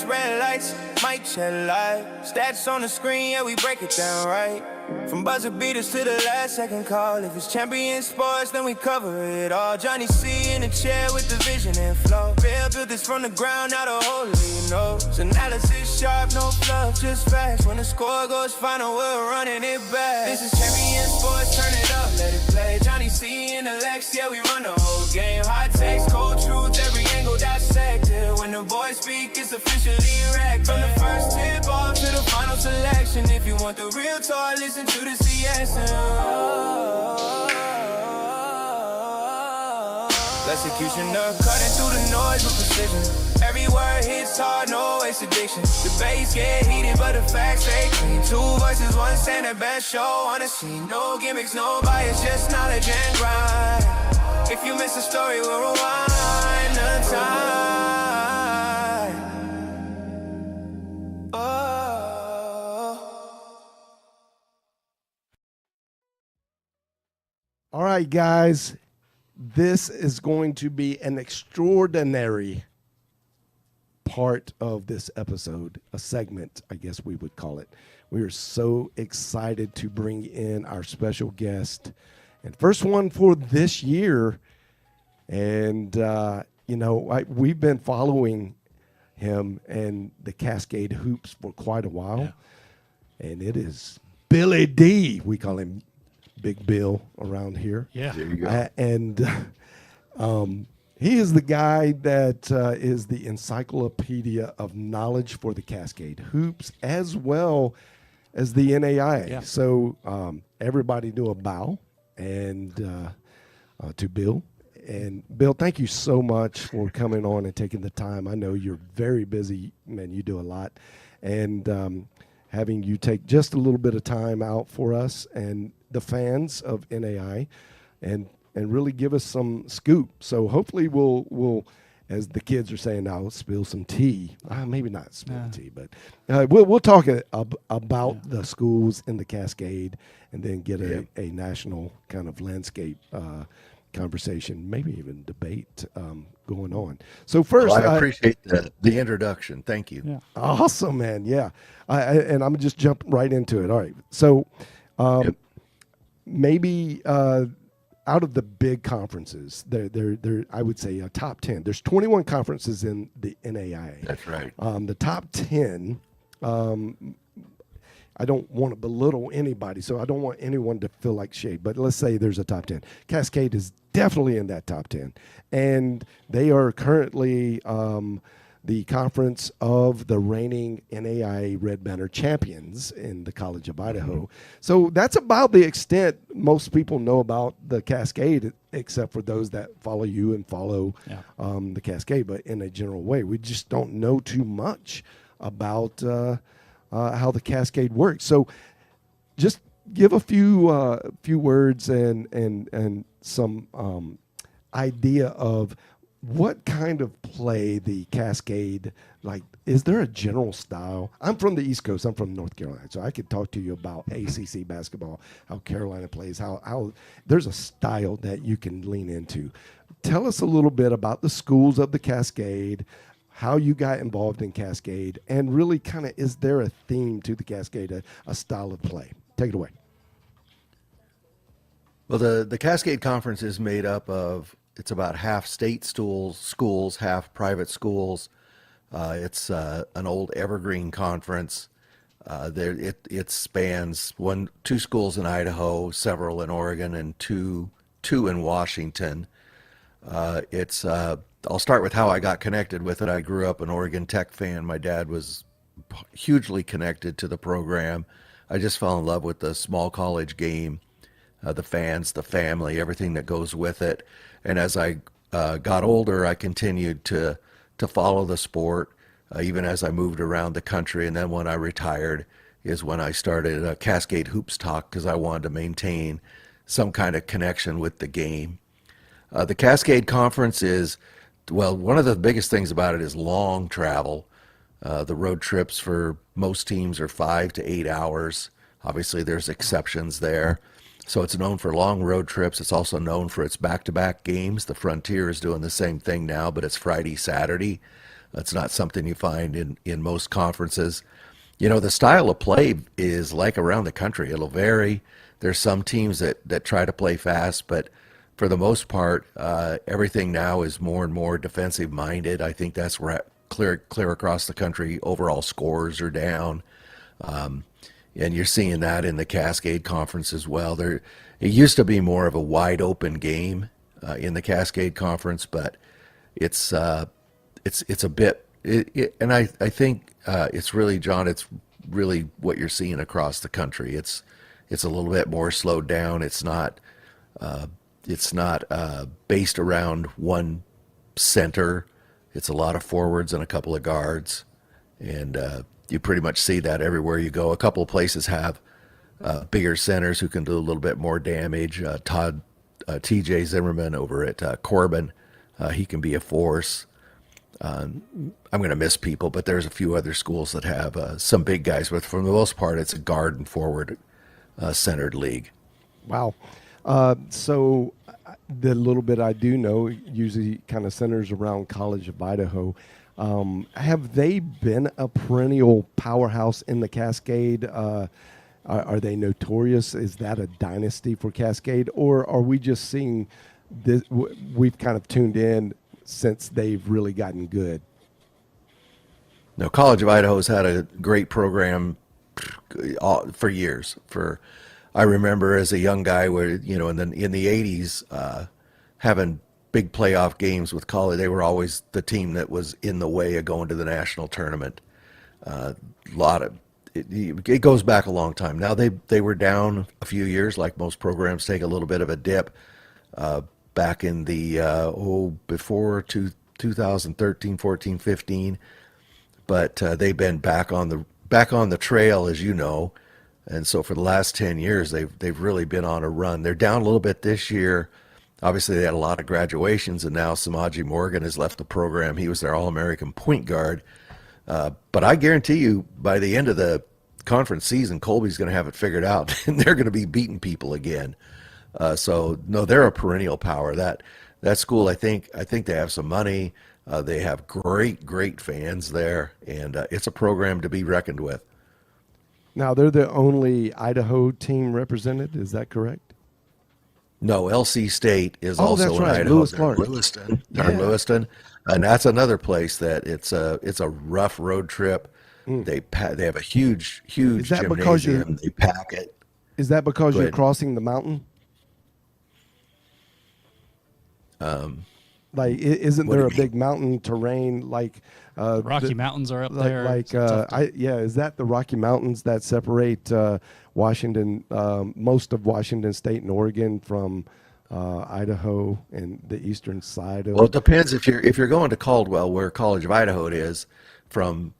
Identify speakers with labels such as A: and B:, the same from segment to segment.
A: red lights, mic check live. Stats on the screen, yeah, we break it down right. From buzzer beaters to the last second call. If it's champion sports, then we cover it all. Johnny C in the chair with the vision and flow. Real built this from the ground, not a hole in your nose. Analysis sharp, no fluff, just facts. When the score goes final, we're running it back. This is champion sports, turn it up, let it play. Johnny C in the Lex, yeah, we run the whole game. Hot takes, cold truth, every angle dissected. When the boys speak, it's officially wrecked. From the first tip off to the final selection. If you want the real talk, listen to the CS. Executioner, cutting through the noise with precision. Every word hits hard, no waste addiction. The bass get heated, but the facts stay clean. Two voices, one standard, best show on the scene. No gimmicks, no bias, just knowledge and grind. If you miss a story, we'll rewind the time.
B: All right, guys, this is going to be an extraordinary part of this episode, a segment, I guess we would call it. We are so excited to bring in our special guest, and first one for this year. And, we've been following him and the Cascade Hoops for quite a while, and it is Billy D. We call him Big Bill around here.
C: Yeah.
D: There you go.
B: He is the guy that is the encyclopedia of knowledge for the Cascade Hoops as well as the NAIA.
C: Yeah.
B: So everybody do a bow and to Bill. And Bill, thank you so much for coming on and taking the time. I know you're very busy, man. You do a lot. And having you take just a little bit of time out for us and the fans of NAI and really give us some scoop. So hopefully we'll as the kids are saying now, spill some tea. Maybe not spill tea, but we'll talk about the schools in the Cascade and then get a national kind of landscape conversation, maybe even debate going on. So first,
D: I appreciate the introduction. Thank you.
C: Yeah.
B: Awesome, man. Yeah. And I'm just jump right into it. All right. So maybe out of the big conferences, there I would say a top 10. There's 21 conferences in the NAIA.
D: That's right.
B: The top 10, I don't want to belittle anybody, so I don't want anyone to feel like shade, but let's say there's a top 10. Cascade is definitely in that top 10, and they are currently the conference of the reigning NAIA Red Banner champions in the College of Idaho. Mm-hmm. So that's about the extent most people know about the Cascade, except for those that follow you and follow the Cascade. But in a general way, we just don't know too much about how the Cascade works. So just give a few words and some idea of what kind of play the Cascade, like, is there a general style? I'm from the East Coast. I'm from North Carolina, so I could talk to you about ACC basketball, how Carolina plays, how there's a style that you can lean into. Tell us a little bit about the schools of the Cascade, how you got involved in Cascade, and really kind of, is there a theme to the Cascade, a style of play? Take it away.
D: Well, the Cascade Conference is made up of, it's about half state schools, half private schools. It's an old evergreen conference. It spans two schools in Idaho, several in Oregon, and two in Washington. I'll start with how I got connected with it. I grew up an Oregon Tech fan. My dad was hugely connected to the program. I just fell in love with the small college game, the fans, the family, everything that goes with it. And as I got older, I continued to follow the sport, even as I moved around the country. And then when I retired is when I started Cascade Hoops Talk, because I wanted to maintain some kind of connection with the game. The Cascade Conference is, well, one of the biggest things about it is long travel. The road trips for most teams are 5 to 8 hours. Obviously, there's exceptions there. So it's known for long road trips. It's also known for its back-to-back games. The Frontier is doing the same thing now, but it's Friday, Saturday. That's not something you find in most conferences. You know, the style of play is like around the country. It'll vary. There's some teams that try to play fast, but for the most part, everything now is more and more defensive minded. I think that's clear across the country. Overall scores are down. And you're seeing that in the Cascade Conference as well. It used to be more of a wide open game in the Cascade Conference, but it's a bit. And I think it's really, John. It's really what you're seeing across the country. It's a little bit more slowed down. It's not based around one center. It's a lot of forwards and a couple of guards, and you pretty much see that everywhere you go. A couple of places have bigger centers who can do a little bit more damage. T.J. Zimmerman over at Corbin, he can be a force. I'm going to miss people, but there's a few other schools that have some big guys, but for the most part, it's a guard and forward centered league.
B: Wow. So the little bit I do know usually kind of centers around College of Idaho. Have they been a perennial powerhouse in the Cascade? Are they notorious? Is that a dynasty for Cascade? Or are we just seeing this? We've kind of tuned in since they've really gotten good.
D: No, College of Idaho's had a great program for years. I remember as a young guy where, in the 80s, having big playoff games with college. They were always the team that was in the way of going to the national tournament. It goes back a long time. Now they were down a few years, like most programs take a little bit of a dip. Back in the before 2013, 14, 15, but they've been back on the trail, as you know, and so for the last 10 years they've really been on a run. They're down a little bit this year. Obviously, they had a lot of graduations, and now Samaji Morgan has left the program. He was their All-American point guard, but I guarantee you, by the end of the conference season, Colby's going to have it figured out, and they're going to be beating people again. So no, they're a perennial power. That school, I think they have some money. They have great fans there, and it's a program to be reckoned with.
B: Now they're the only Idaho team represented. Is that correct?
D: No, LC State is also
B: that's
D: in
B: right.
D: Idaho.
B: Lewis Clark.
D: Lewiston.
B: Yeah.
D: Lewiston, and that's another place that it's a rough road trip. They have a huge
B: Is that
D: gymnasium. They pack it.
B: Is that because
D: Go
B: you're
D: ahead.
B: crossing the mountain? Like, isn't there a big mountain terrain like
C: Rocky Mountains are up there.
B: Is that the Rocky Mountains that separate Washington, most of Washington State and Oregon from Idaho and the eastern side of?
D: Well, it depends if you're going to Caldwell, where College of Idaho it is. From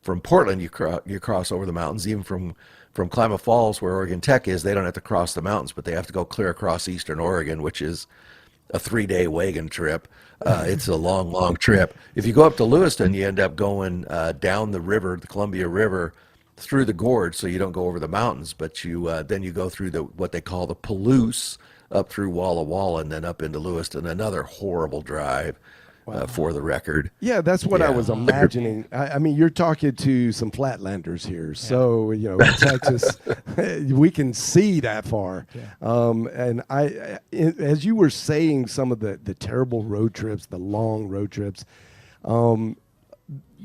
D: Portland, you cross over the mountains. Even from Klamath Falls, where Oregon Tech is, they don't have to cross the mountains, but they have to go clear across eastern Oregon, which is a 3-day wagon trip. It's a long trip. If you go up to Lewiston, you end up going down the river, the Columbia River, through the gorge, so you don't go over the mountains, but you then you go through what they call the Palouse, up through Walla Walla, and then up into Lewiston. Another horrible drive. For the record.
B: Yeah, that's what I was imagining. I mean, you're talking to some flatlanders here, so Texas, we can see that far. Yeah. And as you were saying, some of the terrible road trips, the long road trips,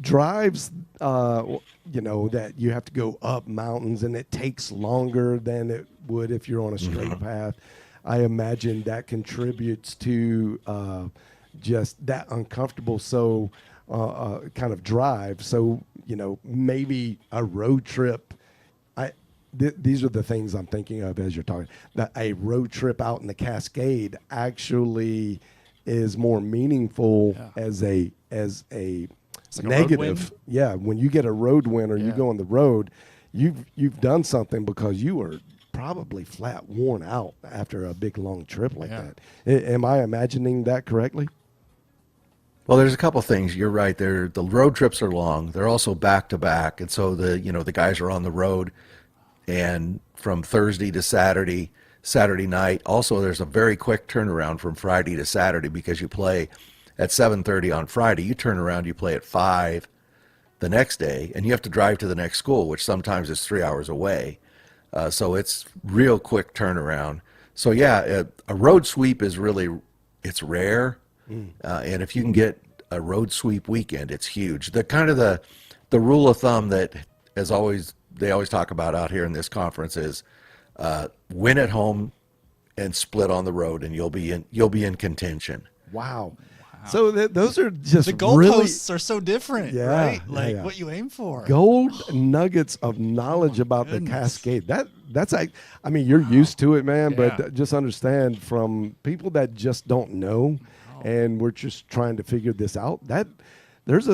B: drives, that you have to go up mountains, and it takes longer than it would if you're on a straight path. I imagine that contributes to just that uncomfortable kind of drive. So maybe a road trip. These are the things I'm thinking of as you're talking. That a road trip out in the Cascade actually is more meaningful as a
C: like
B: negative. Yeah, when you get a road win or you go on the road, you've done something because you were probably flat worn out after a big long trip like that. Am I imagining that correctly?
D: Well, there's a couple things. You're right. The road trips are long. They're also back to back, and so the guys are on the road, and from Thursday to Saturday night. Also, there's a very quick turnaround from Friday to Saturday because you play at 7:30 on Friday. You turn around, you play at 5 the next day, and you have to drive to the next school, which sometimes is 3 hours away. So it's real quick turnaround. So yeah, a road sweep is it's rare. And if you can get a road sweep weekend, it's huge. The rule of thumb that they always talk about out here in this conference is win at home and split on the road, and you'll be in contention.
B: Wow. So those are just
C: the goalposts
B: really,
C: are so different,
B: Yeah,
C: right?
B: yeah,
C: Like
B: yeah.
C: what you aim for.
B: gold nuggets of knowledge about the Cascade. That's like, I mean, you're used to it, man,
C: Yeah.
B: but just understand from people that just don't know, and we're just trying to figure this out, that there is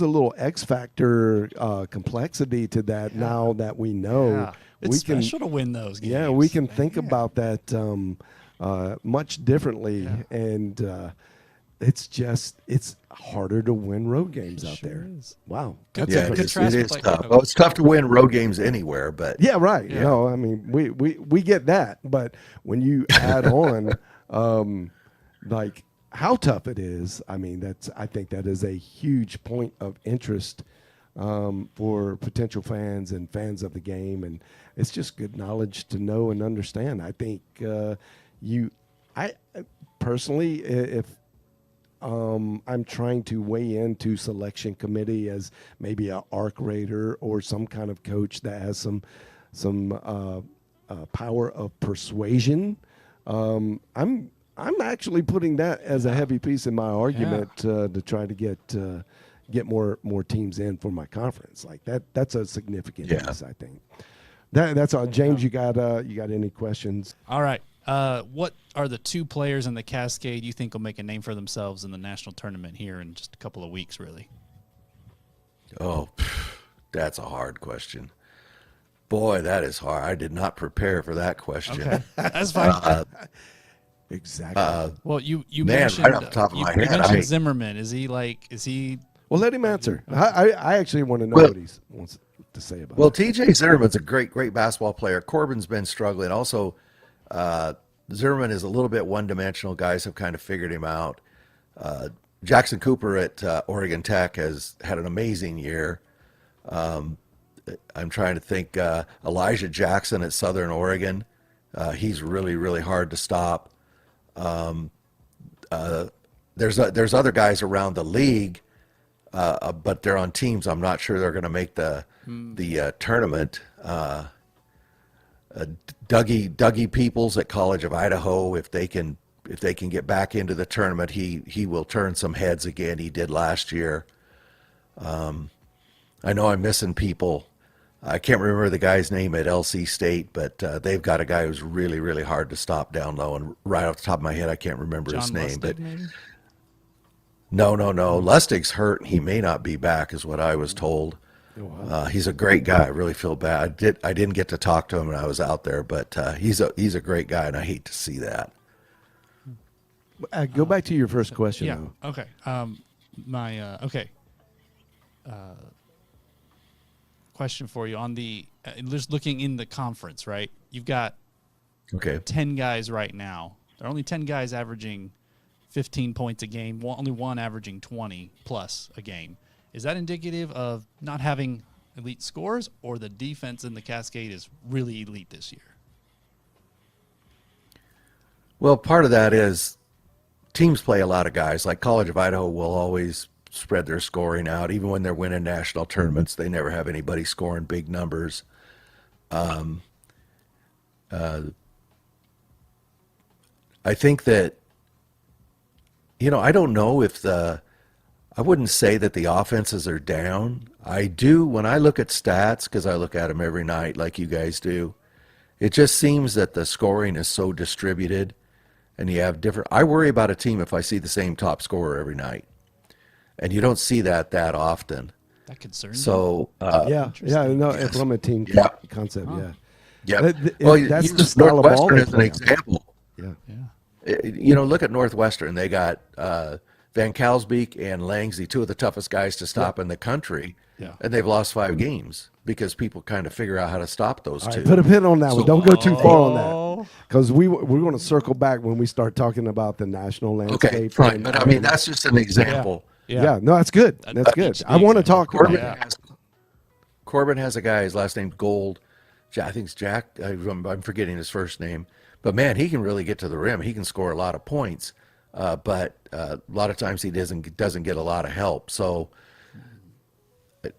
B: a little X factor complexity to that now that we know.
C: Yeah. It's special to win those games.
B: Yeah, we can think about that much differently, and it's harder to win road games out
C: sure
B: there.
C: is.
B: Wow.
C: Good
B: That's
C: to-
B: a-
C: good
D: It is
C: play.
D: tough. Well, it's tough to win road games anywhere, but
B: Yeah, right.
C: Yeah.
B: No, I mean we get that, but when you add on like how tough it is, I mean I think that is a huge point of interest for potential fans and fans of the game, and it's just good knowledge to know and understand. I think I personally, if I'm trying to weigh into selection committee as maybe a arc raider or some kind of coach that has some power of persuasion. I'm actually putting that as a heavy piece in my argument to try to get more teams in for my conference. Like that's a significant piece, I think. That's all. James, you got any questions?
C: All right. What are the two players in the Cascade you think will make a name for themselves in the national tournament here in just a couple of weeks, really?
D: oh, that's a hard question. Boy, that is hard. I did not prepare for that question.
C: Okay. That's fine.
B: Exactly.
C: Well, you
D: man,
C: mentioned,
D: right off the top of
C: you,
D: my
C: you
D: head,
C: mentioned
D: I-
C: Zimmerman. Is he
B: Well, let him answer. I actually want to know
D: Well-
B: what he wants to say about
D: Well,
B: it.
D: TJ Zimmerman's a great basketball player. Corbin's been struggling. Also, Zimmerman is a little bit one-dimensional. Guys have kind of figured him out. Jackson Cooper at Oregon Tech has had an amazing year. I'm trying to think. Elijah Jackson at Southern Oregon. He's really hard to stop. There's other guys around the league, but they're on teams. I'm not sure they're going to make the tournament. Dougie Peoples at College of Idaho, if they can get back into the tournament, he will turn some heads again. He did last year. I know I'm missing people. I can't remember the guy's name at LC State, but they've got a guy who's really hard to stop down low. And right off the top of my head, I can't remember his
C: John
D: name.
C: Lustig,
D: But
C: maybe?
D: no. Lustig's hurt. And he may not be back, is what I was told. He's a great guy. I really feel bad. I didn't get to talk to him when I was out there, but he's a great guy, and I hate to see that.
B: Go back to your first question.
C: Yeah.
B: Though.
C: Okay. Question for you on the just looking in the conference, right? You've got
D: Okay.
C: 10 guys right now. There are only 10 guys averaging 15 points a game, only one averaging 20 plus a game. Is that indicative of not having elite scores, or the defense in the Cascade is really elite this year?
D: Well, part of that is teams play a lot of guys. Like College of Idaho will always spread their scoring out. Even when they're winning national tournaments, they never have anybody scoring big numbers. I think that, I don't know if I wouldn't say that the offenses are down. I do, when I look at stats, because I look at them every night like you guys do, it just seems that the scoring is so distributed, and you have different. I worry about a team if I see the same top scorer every night, and you don't see that often.
C: That concerns
D: So
B: Yeah, no, from a team
D: Yeah.
B: concept, yeah.
D: yeah.
B: That's
D: use
B: the style of ball
D: Northwestern
B: they
D: as an
B: play.
D: example.
B: Yeah.
C: Yeah.
D: Look at Northwestern. They got Van Kalsbeek and Langsy, two of the toughest guys to stop in the country,
C: Yeah.
D: and they've lost 5 games because people kind of figure out how to stop those
B: All
D: two.
B: right, put a pin on that one. Don't go too far on that. because we're going to circle back when we start talking about the national landscape.
D: Okay, fine.
B: and-
D: But I mean, that's just an example.
B: Yeah, no, that's good. That's good. I want to talk about
D: Corbin
B: that.
D: has, Corbin has a guy, his last name's Gold. I think it's Jack. I'm forgetting his first name. But, man, he can really get to the rim. He can score a lot of points. But a lot of times he doesn't get a lot of help. So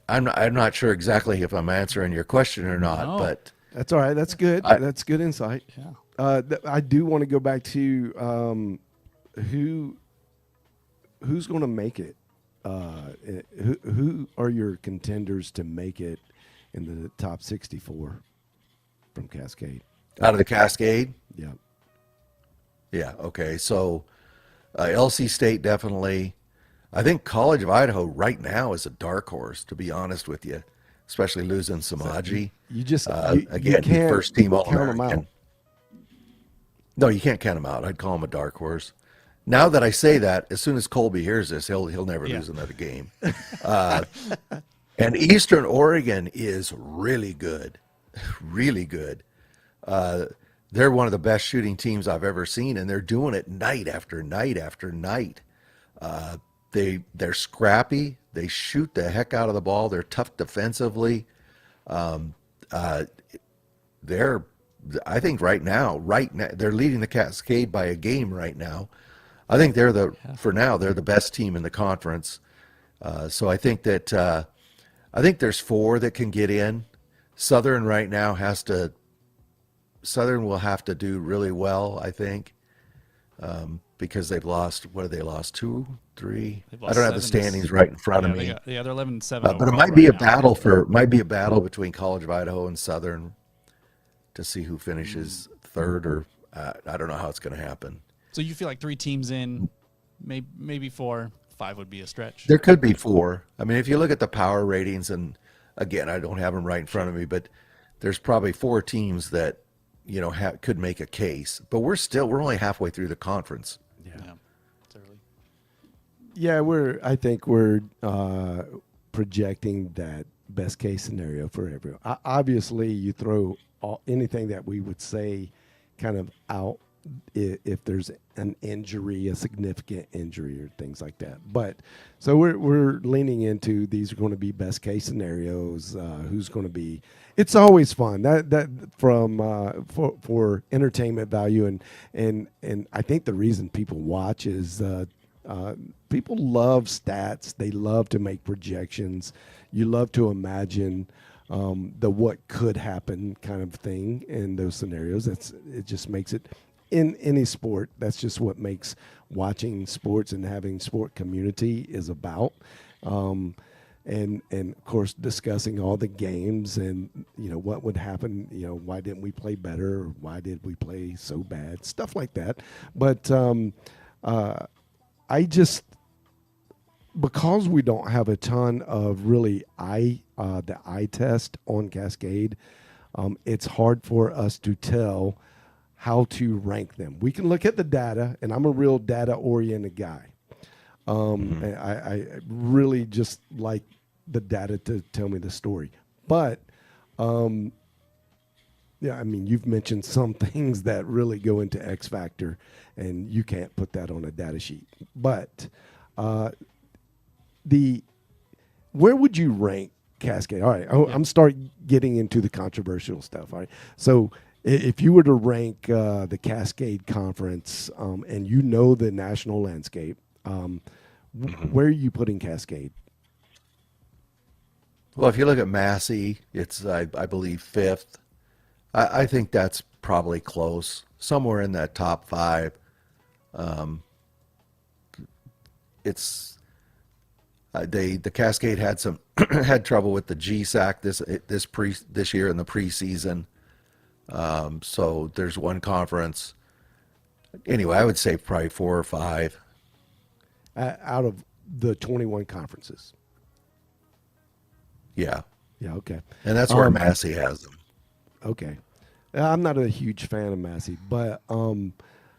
D: I'm not sure exactly if I'm answering your question or not.
C: No.
D: But
B: That's all right. That's good. That's good insight.
C: Yeah.
B: I do want to go back to who's going to make it. Who are your contenders to make it in the top 64 from Cascade?
D: out of the Cascade,
B: Yeah.
D: yeah, okay. So LC State definitely. I think College of Idaho right now is a dark horse, to be honest with you, especially losing Samaji.
B: You just
D: Again,
B: you can't
D: first team
B: count 'em out.
D: All-American. No, you can't count him out. I'd call him a dark horse. Now that I say that, as soon as Colby hears this, he'll never lose another game. And Eastern Oregon is really good, really good. They're one of the best shooting teams I've ever seen, and they're doing it night after night after night. They're scrappy. They shoot the heck out of the ball. They're tough defensively. They're, I think right now, they're leading the Cascade by a game right now. I think for now, they're the best team in the conference. So I think that, I think there's 4 that can get in. Southern right now Southern will have to do really well, I think, because they've lost, what have they lost, 2, 3? I don't have the standings right in front of me.
C: They're 11-7.
D: But it might be a battle between College of Idaho and Southern to see who finishes third, or I don't know how it's going to happen.
C: So you feel like 3 teams in, maybe 4, 5 would be a stretch.
D: There could be 4. I mean, if you look at the power ratings, and again, I don't have them right in front of me, but there's probably 4 teams that could make a case. But we're only halfway through the conference.
C: Yeah. It's early.
B: Yeah, I think we're projecting that best case scenario for everyone. Obviously, you throw anything that we would say kind of out if there's an injury, a significant injury, or things like that. But so we're leaning into these are going to be best case scenarios. Who's going to be? It's always fun that from for entertainment value, and I think the reason people watch is people love stats. They love to make projections. You love to imagine the what could happen kind of thing in those scenarios. It just makes it. In any sport, that's just what makes watching sports and having sport community is about. And of course, discussing all the games and, what would happen, why didn't we play better? Or why did we play so bad? Stuff like that. But because we don't have a ton of really the eye test on Cascade, it's hard for us to tell how to rank them. We can look at the data, and I'm a real data-oriented guy. I really just like the data to tell me the story. But, yeah, I mean, you've mentioned some things that really go into X factor, and you can't put that on a data sheet. But where would you rank Cascade? All right, I'm start getting into the controversial stuff. All right, so if you were to rank the Cascade Conference, and the national landscape, where are you putting Cascade?
D: Well, if you look at Massey, it's I believe 5th. I think that's probably close, somewhere in that top 5. It's the Cascade had some had trouble with the GSAC this year in the preseason. So there's one conference. Anyway, I would say probably 4 or 5
B: out of the 21 conferences.
D: Yeah.
B: Yeah. Okay.
D: And that's where Massey has them.
B: Okay. I'm not a huge fan of Massey, but
D: it's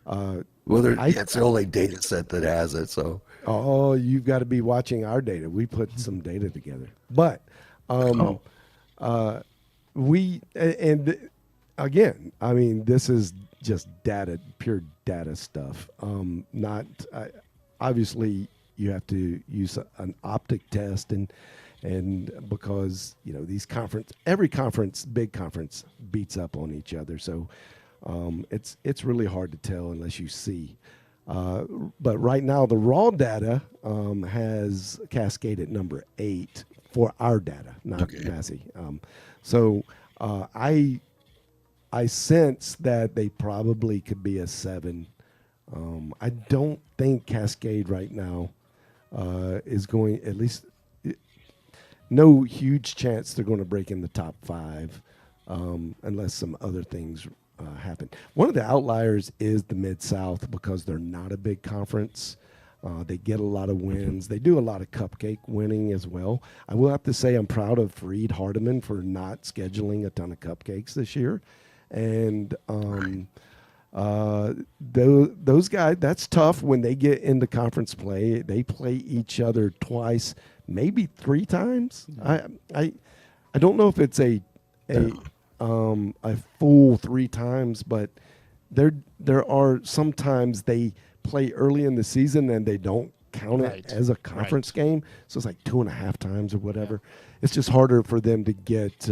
D: the only data set that has it. So
B: you've got to be watching our data. We put some data together, but again, I mean, this is just data, pure data stuff. Not obviously you have to use an optic test and because these every conference, big conference, beats up on each other. So it's really hard to tell unless you see. But right now the raw data has Cascade at number 8 for our data, not Massey. So I sense that they probably could be a 7. I don't think Cascade right now is going, at least no huge chance they're going to break in the top 5 unless some other things happen. One of the outliers is the Mid-South because they're not a big conference. They get a lot of wins. They do a lot of cupcake winning as well. I will have to say I'm proud of Fareed Hardiman for not scheduling a ton of cupcakes this year. And those guys, that's tough when they get into conference play. They play each other twice, maybe 3 times. I don't know if it's a full 3 times, but there are sometimes they play early in the season and they don't count it as a conference game. So it's like 2.5 times or whatever. Yeah. It's just harder for them to get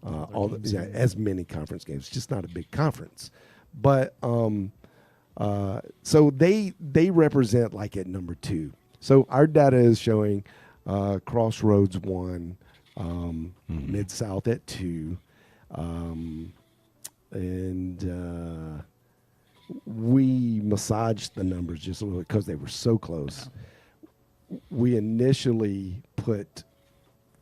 B: as many conference games. It's just not a big conference. But so they represent like at number 2. So our data is showing Crossroads 1, Mid-South at 2, and we massaged the numbers just a little because they were so close. We initially put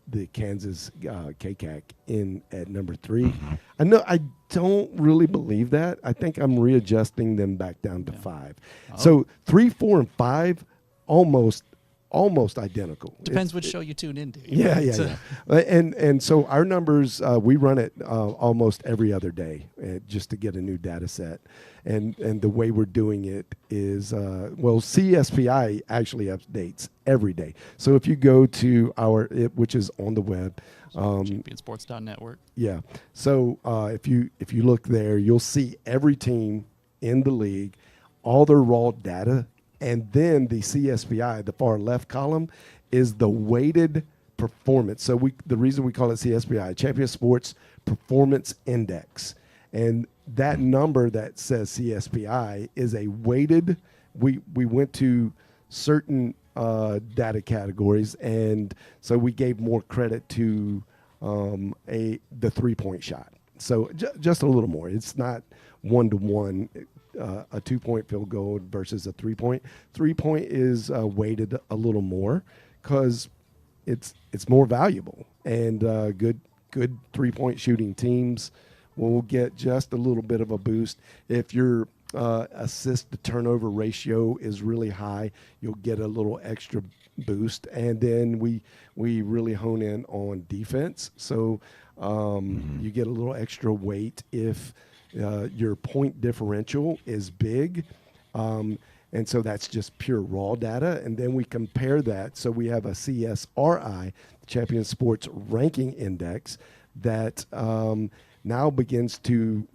B: the Kansas KCAC in at number 3. I don't really believe that. I think I'm readjusting them back down to 5. So 3, 4, and 5 almost identical.
C: Depends which show you tune into.
B: Yeah. And so our numbers, we run it almost every other day just to get a new data set. And the way we're doing it is, CSPI actually updates every day. So if you go to which is on the web,
C: championsports.network.
B: Yeah. So if you look there, you'll see every team in the league, all their raw data. And then the CSPI, the far left column, is the weighted performance. So the reason we call it CSPI, Champion Sports Performance Index. And that number that says CSPI is a weighted, we went to certain data categories, and so we gave more credit to the 3-point shot. So just a little more. It's not 1-to-1. A 2-point field goal versus a 3-point. 3-point is weighted a little more because it's more valuable, and good 3-point shooting teams will get just a little bit of a boost. If your assist to turnover ratio is really high, you'll get a little extra boost. And then we really hone in on defense, so you get a little extra weight if your point differential is big. And so that's just pure raw data. And then we compare that. So we have a CSRI, Champion Sports Ranking Index, that now begins to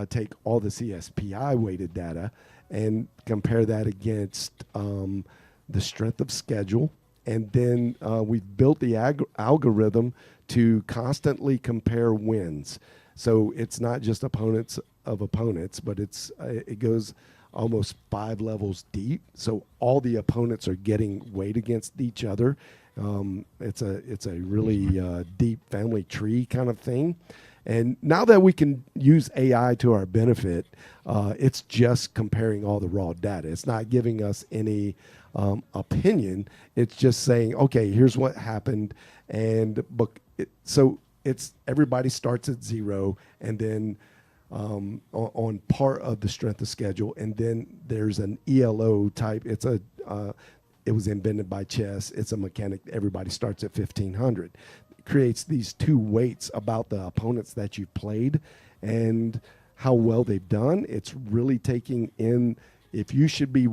B: take all the CSPI weighted data and compare that against the strength of schedule. And then we've built the algorithm to constantly compare wins. So it's not just opponents of opponents, but it goes almost 5 levels deep. So all the opponents are getting weight against each other. It's a really deep family tree kind of thing. And now that we can use AI to our benefit, it's just comparing all the raw data. It's not giving us any opinion. It's just saying, okay, here's what happened, so it's everybody starts at 0, and then on part of the strength of schedule, and then there's an ELO type. It was invented by chess. It's a mechanic. Everybody starts at 1500. It creates these 2 weights about the opponents that you've played and how well they've done. It's really taking in if you should be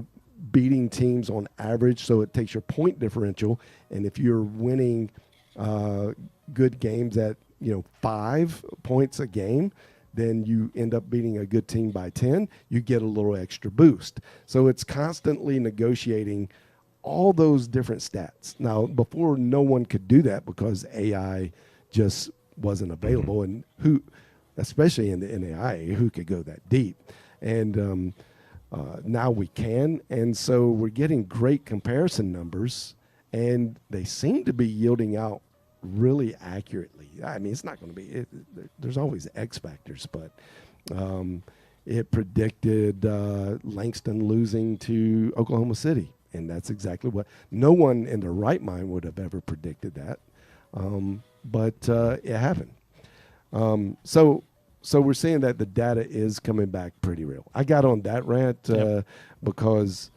B: beating teams on average, so it takes your point differential, and if you're winning good games at 5 points a game, then you end up beating a good team by 10, you get a little extra boost. So it's constantly negotiating all those different stats. Now, before, no one could do that because AI just wasn't available, and who, especially in the NAIA, who could go that deep. And now we can, and so we're getting great comparison numbers, and they seem to be yielding out really accurately. I mean, it's not going to be, there's always X factors, but it predicted Langston losing to Oklahoma City, and that's exactly what, no one in their right mind would have ever predicted that, but it happened. So we're seeing that the data is coming back pretty real. I got on that rant because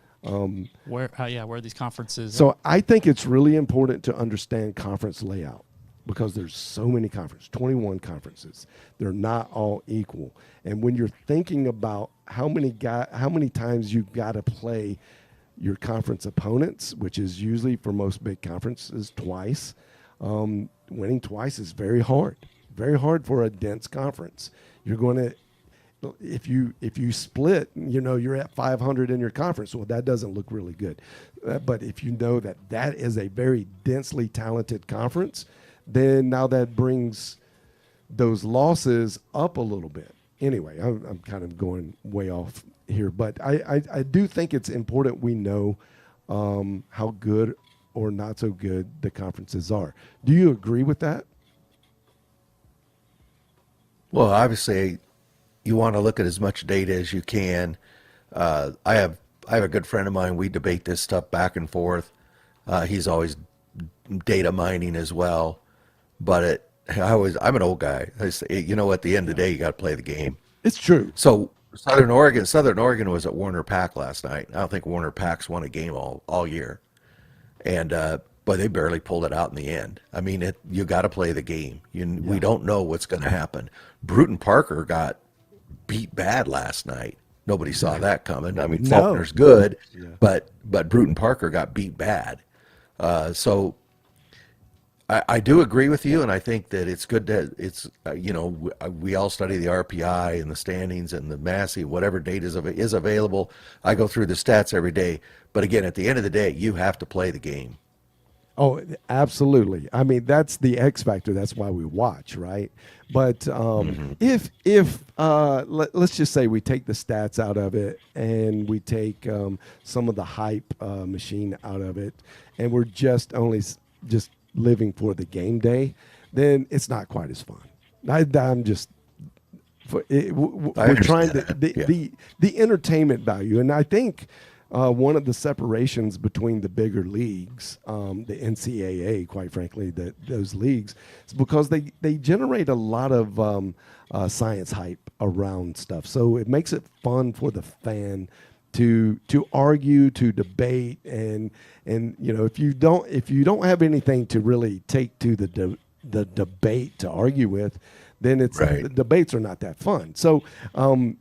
C: where are these conferences?
B: So I think it's really important to understand conference layout because there's so many conferences, 21 conferences. They're not all equal. And when you're thinking about how many times you've got to play your conference opponents, which is usually for most big conferences twice, winning twice is very hard. Very hard for a dense conference. You're going to, if you split, you're at 500 in your conference. Well, that doesn't look really good. But if you know that is a very densely talented conference, then now that brings those losses up a little bit. Anyway, I'm kind of going way off here, but I do think it's important we know how good or not so good the conferences are. Do you agree with that?
D: Well, obviously, you want to look at as much data as you can. I have a good friend of mine. We debate this stuff back and forth. He's always data mining as well. But I'm an old guy. I say, at the end of the day, you got to play the game.
B: It's true.
D: So Southern Oregon was at Warner Pack last night. I don't think Warner Pack's won a game all year, and but they barely pulled it out in the end. I mean, you got to play the game. We don't know what's going to happen. Bruton Parker got beat bad last night. Nobody saw that coming. I mean, Faulkner's good, but Bruton Parker got beat bad. So I do agree with you, and I think that it's good that it's we all study the RPI and the standings and the Massey, whatever data is available. I go through the stats every day, but again, at the end of the day, you have to play the game.
B: Oh, absolutely. I mean, that's the X factor. That's why we watch, right? But if let's just say we take the stats out of it and we take some of the hype machine out of it, and we're just living for the game day, then it's not quite as fun. I'm just we're trying to the entertainment value, and I think. One of the separations between the bigger leagues, the NCAA, quite frankly, those leagues, is because they generate a lot of science hype around stuff. So it makes it fun for the fan to argue, to debate, and if you don't have anything to really take to the debate to argue with, then the debates are not that fun. So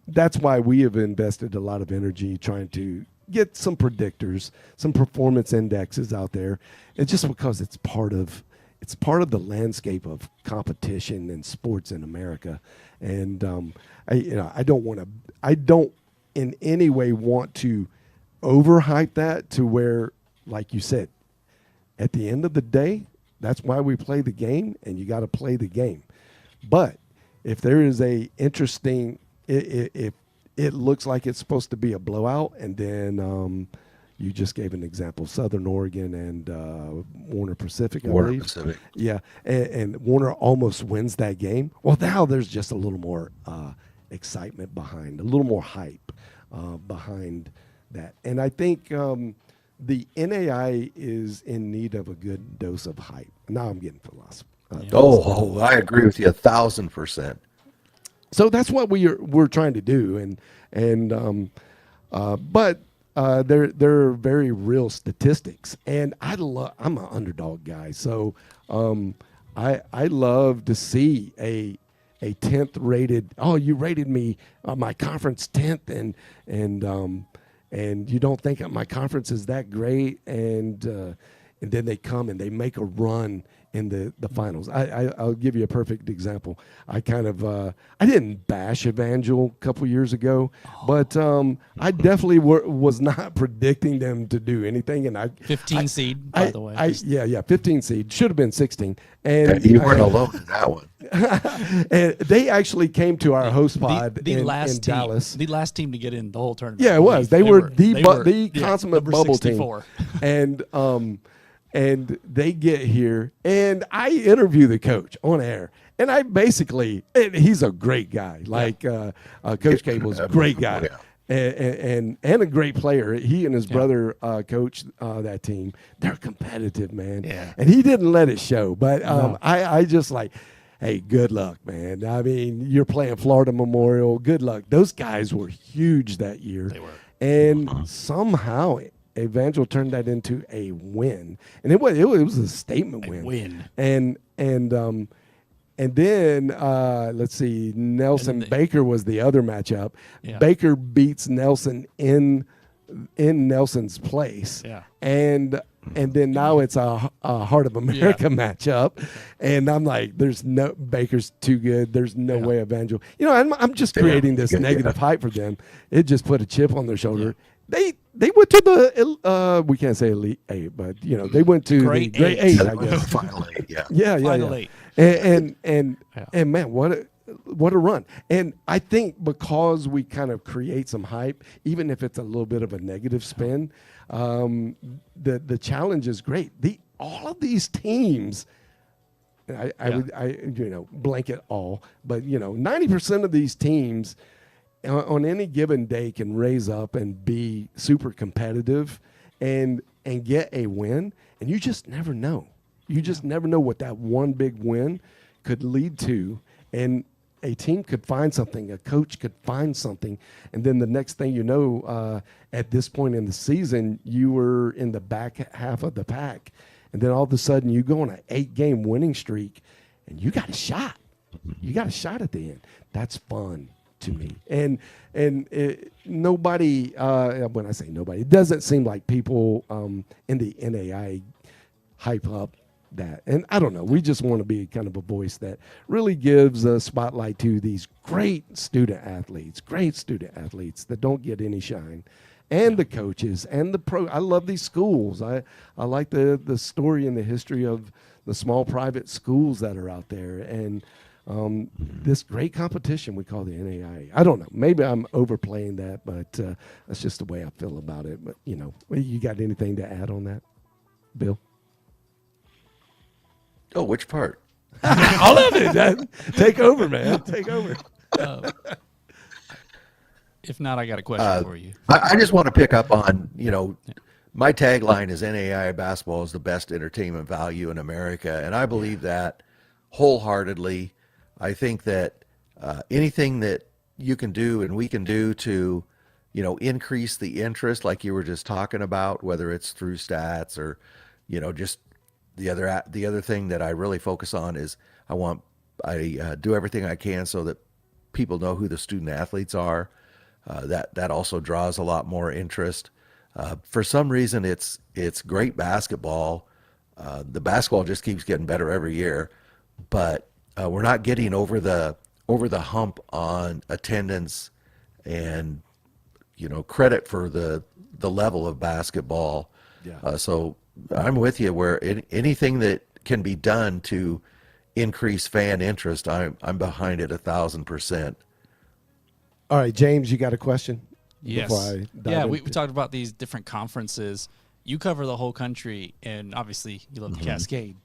B: that's why we have invested a lot of energy trying to get some predictors, some performance indexes out there. It's just because it's part of the landscape of competition and sports in America. And I don't in any way want to overhype that to where, like you said, at the end of the day, that's why we play the game, and you got to play the game. But if there is a interesting, if it looks like it's supposed to be a blowout, and then you just gave an example, Southern Oregon and Warner Pacific, I believe.
D: Pacific.
B: Yeah, and Warner almost wins that game. Well, now there's just a little more excitement behind, a little more hype behind that. And I think the NAI is in need of a good dose of hype. Now I'm getting philosophical.
D: I agree with you 1,000%.
B: So that's what we're trying to do, but they're very real statistics, and I'm an underdog guy, so I love to see a 10th rated. Oh, you rated me my conference 10th, and you don't think my conference is that great, and then they come and they make a run in the finals. I'll give you a perfect example. I kind of I didn't bash Evangel a couple years ago, but I definitely was not predicting them to do anything. And
C: 15 seed, by the way.
B: Yeah, 15 seed, should have been 16. And
D: You weren't alone in that one.
B: and they actually came to our host pod in
C: last team,
B: Dallas.
C: The last team to get in the whole tournament.
B: Yeah, it was. They were the
C: yeah,
B: consummate
C: number
B: bubble
C: 64.
B: team. And they get here, and I interview the coach on air. And I basically, and he's a great guy. Like Coach Cable's a great guy. And a great player. He and his brother coach that team. They're competitive, man.
C: Yeah.
B: And he didn't let it show. But I just like, hey, good luck, man. I mean, you're playing Florida Memorial. Good luck. Those guys were huge that year. They were. And somehow Evangel turned that into a win. And it was a statement win. And then let's see, Nelson Baker was the other matchup. Yeah. Baker beats Nelson in Nelson's place.
C: Yeah.
B: And then now it's a Heart of America matchup, and I'm like, Baker's too good. There's no way Evangel. I'm just creating this negative hype for them. It just put a chip on their shoulder. Yeah. They went to the we can't say Elite Eight, but they went to the Great Eight, I guess.
D: Final eight,
C: Final eight.
B: And man, what a run. And I think because we kind of create some hype, even if it's a little bit of a negative spin, the challenge is great. All of these teams, I would blanket all, but 90% of these teams on any given day can raise up and be super competitive and get a win, and you just never know. You just never know what that one big win could lead to, and a team could find something, a coach could find something, and then the next thing you know, at this point in the season, you were in the back half of the pack, and then all of a sudden you go on an 8-game winning streak, and you got a shot. You got a shot at the end. That's fun to me. And nobody, when I say nobody, it doesn't seem like people in the NAIA hype up that. And I don't know, we just want to be kind of a voice that really gives a spotlight to these great student athletes that don't get any shine, and the coaches and the pro. I love these schools. I like the story and the history of the small private schools that are out there, and this great competition we call the NAIA. I don't know, maybe I'm overplaying that, but that's just the way I feel about it. But you got anything to add on that, Bill?
D: Oh, which part?
B: All of it. Take over, man. Take over.
C: If not, I got a question for you.
D: I just want to pick up on, my tagline is NAIA basketball is the best entertainment value in America. And I believe that wholeheartedly. I think that anything that you can do and we can do to, increase the interest, like you were just talking about, whether it's through stats or, just the other thing that I really focus on is I do everything I can so that people know who the student athletes are. That also draws a lot more interest. For some reason, it's great basketball. The basketball just keeps getting better every year, but we're not getting over the hump on attendance and credit for the level of basketball. Yeah. So I'm with you. Where anything that can be done to increase fan interest, I'm behind it 1,000%.
B: All right, James, you got a question?
C: Yes. We talked about these different conferences. You cover the whole country, and obviously you love the Cascade.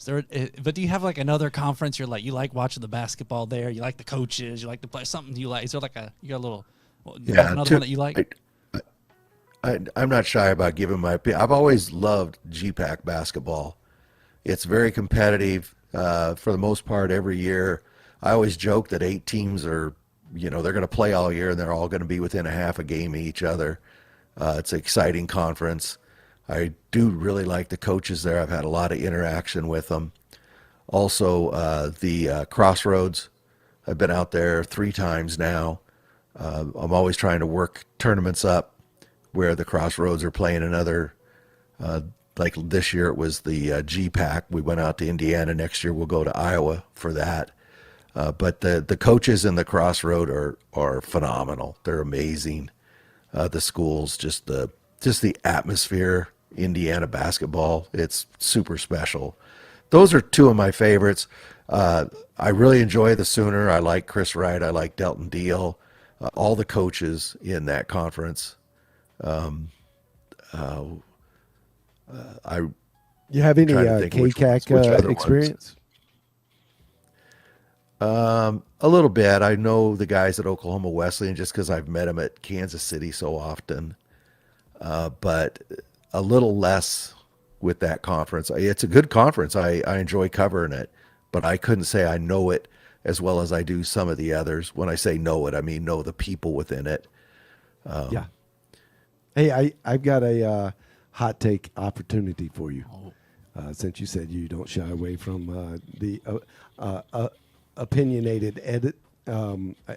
C: But do you have like another conference you like watching the basketball there? You like the coaches? You like the play? Something you like? Is there you got a little another one that you like?
D: I'm not shy about giving my opinion. I've always loved GPAC basketball. It's very competitive for the most part every year. I always joke that 8 teams are, they're going to play all year and they're all going to be within a half a game of each other. It's an exciting conference. I do really like the coaches there. I've had a lot of interaction with them. Also, the Crossroads. I've been out there 3 times now. I'm always trying to work tournaments up where the Crossroads are playing another, like this year it was the GPAC. We went out to Indiana. Next year we'll go to Iowa for that. But the coaches in the Crossroad are phenomenal. They're amazing. The schools, just the atmosphere, Indiana basketball, it's super special. Those are two of my favorites. I really enjoy the Sooner. I like Chris Wright. I like Delton Deal. All the coaches in that conference.
B: You have any
D: trying to think which
B: KCAC
D: other
B: experience?
D: A little bit. I know the guys at Oklahoma Wesleyan just because I've met them at Kansas City so often, but a little less with that conference. It's a good conference. I enjoy covering it, but I couldn't say I know it as well as I do some of the others. When I say know it, I mean know the people within it.
B: Yeah. Hey, I've got a hot take opportunity for you. Since you said you don't shy away from the opinionated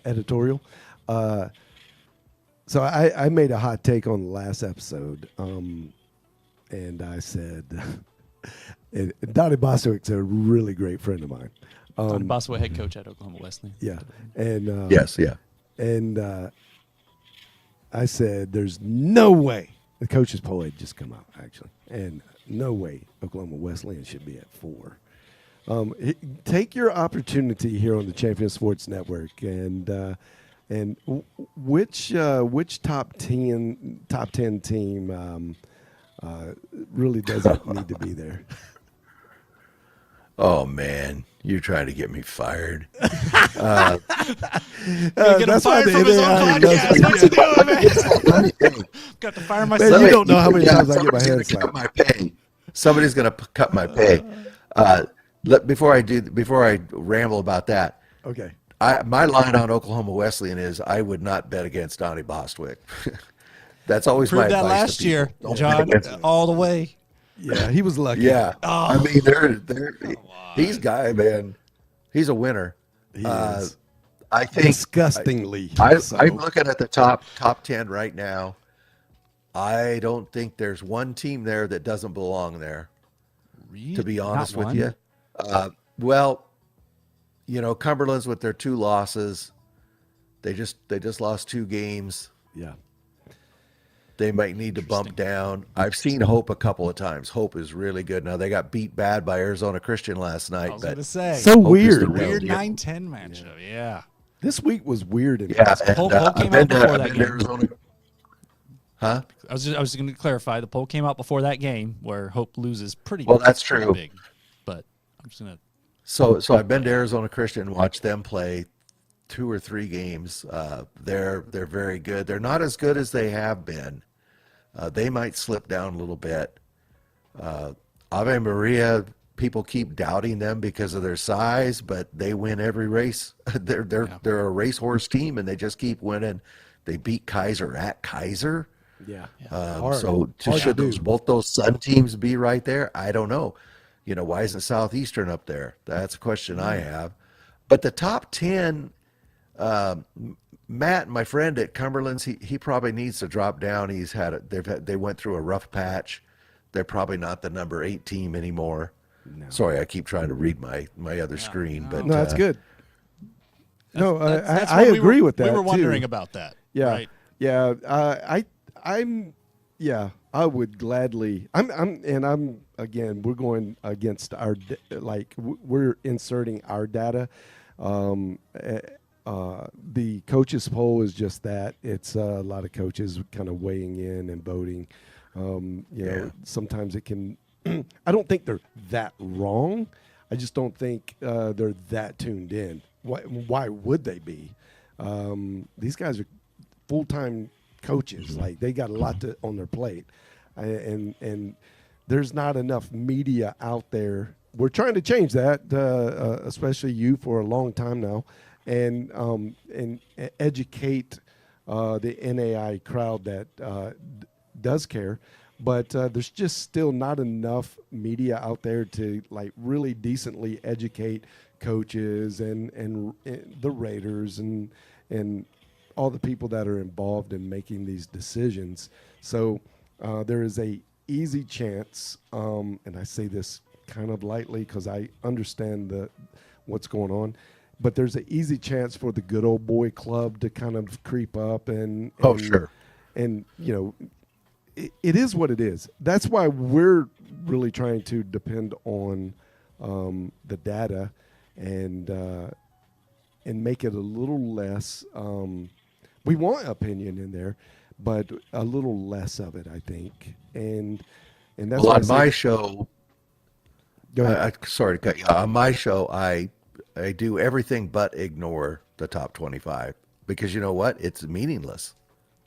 B: editorial. So I made a hot take on the last episode, and I said, Donnie Bostwick's a really great friend of mine.
C: Donnie Bostwick, head coach at Oklahoma Wesleyan.
B: Yeah, and
D: Yes, yeah.
B: and I said, "There's no way." The coaches poll had just come out, actually, and no way Oklahoma Wesleyan should be at 4. Take your opportunity here on the Champion Sports Network, and which top 10 team really doesn't need to be there?
D: Oh man, you're trying to get me fired.
C: Get him
B: That's why
C: fired
B: the
C: from his own
B: NAIA
C: podcast. What you doing, man?
D: Let me
C: Got to fire
B: Man,
C: myself.
B: you don't know how many times I get my
D: somebody's
B: hands
D: gonna cut
B: slapped.
D: my pay. Somebody's going to cut my pay. Before I ramble about that,
B: Okay.
D: my line on Oklahoma Wesleyan is I would not bet against Donnie Bostwick. That's always my
C: Proved that
D: advice
C: last
D: to people.
C: year,
D: Don't bet
C: John,
D: against him.
C: all the way.
B: Yeah, he was lucky.
D: Yeah,
C: Oh.
D: I mean, he's guy, man. He's a winner.
B: He is.
D: I think
B: Disgustingly.
D: I'm
B: so.
D: looking at the top 10 right now. I don't think there's one team there that doesn't belong there.
C: Really?
D: To be honest
C: Not
D: with
C: one?
D: you, well, Cumberland's with their 2 losses. They just lost 2 games.
B: Yeah.
D: They might need to bump down. I've seen Hope a couple of times. Hope is really good. Now they got beat bad by Arizona Christian last night,
C: I was
D: but
C: going to say.
B: So
D: Hope is the
B: weird.
D: real
C: Weird
D: deal.
C: 9-10 matchup. Yeah.
B: This week was weird. In
D: Yeah, and,
C: Hope came
D: I've
C: out
D: been
C: before
D: to,
C: that
D: I've been to
C: game.
D: Arizona. Huh?
C: I was just going to clarify. The poll came out before that game where Hope loses pretty.
D: Well, that's
C: pretty
D: true.
C: Big, but I'm just going to.
D: So I've been to Arizona Christian and watched them play 2 or 3 games. They're very good. They're not as good as they have been. They might slip down a little bit. Ave Maria, people keep doubting them because of their size, but they win every race. They're a racehorse team, and they just keep winning. They beat Kaiser at Kaiser.
B: Yeah.
D: So
B: Hard
D: should
B: to do.
D: both those Sun teams be right there? I don't know. Why isn't Southeastern up there? That's a question I have. But the top 10, Matt, my friend at Cumberland's, he probably needs to drop down. They went through a rough patch. They're probably not the number 8 team anymore. No. Sorry, I keep trying to read my other screen, but
B: No, that's good. No,
C: That's
B: I
C: what
B: agree with that.
C: We were wondering
B: too.
C: about that.
B: Yeah.
C: Right?
B: Yeah. I would gladly. I'm again. We're going against our we're inserting our data. The coaches poll is just that. It's a lot of coaches kind of weighing in and voting. Know, sometimes it can. I don't think they're that wrong. I just don't think they're that tuned in. Why would they be? These guys are full-time coaches. Like they got a lot on their plate, and there's not enough media out there. We're trying to change that, especially you for a long time now, and educate the NAI crowd that does care. But there's just still not enough media out there to really decently educate coaches and the Raiders and all the people that are involved in making these decisions. So there is a easy chance, and I say this kind of lightly because I understand what's going on, but there's an easy chance for the good old boy club to kind of creep up and
D: Sure.
B: And it is what it is. That's why we're really trying to depend on the data and make it a little less. We want opinion in there, but a little less of it, I think. And that's
D: Well,
B: why
D: on my show,
B: go ahead.
D: sorry to cut you. On my show, I do everything but ignore the top 25 because you know what? It's meaningless.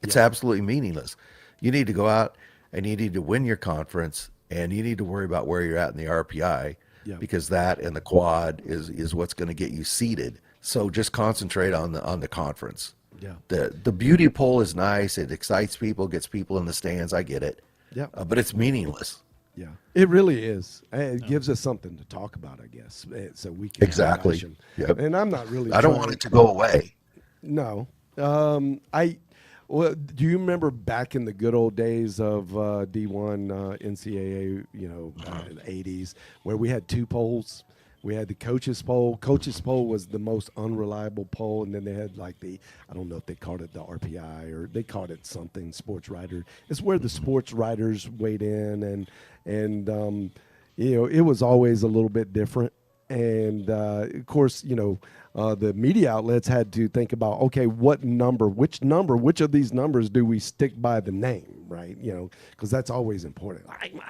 D: It's absolutely meaningless. You need to go out and you need to win your conference, and you need to worry about where you're at in the RPI because that and the quad is what's going to get you seated. So just concentrate on the conference.
B: Yeah.
D: The beauty poll is nice. It excites people, gets people in the stands. I get it.
B: Yeah.
D: But it's meaningless.
B: Yeah, it really is. It gives us something to talk about, I guess, so we can
D: Exactly.
B: have action.
D: Yep.
B: And I'm not really.
D: I don't want it to go away.
B: No. Well, do you remember back in the good old days of D1 NCAA, the 80s, where we had two polls? We had the coaches poll. Coaches poll was the most unreliable poll, and then they had like I don't know if they called it the RPI or they called it something, sports writer. It's where the sports writers weighed in, and it was always a little bit different. And of course, the media outlets had to think about, okay, which of these numbers do we stick by the name, right? Because that's always important.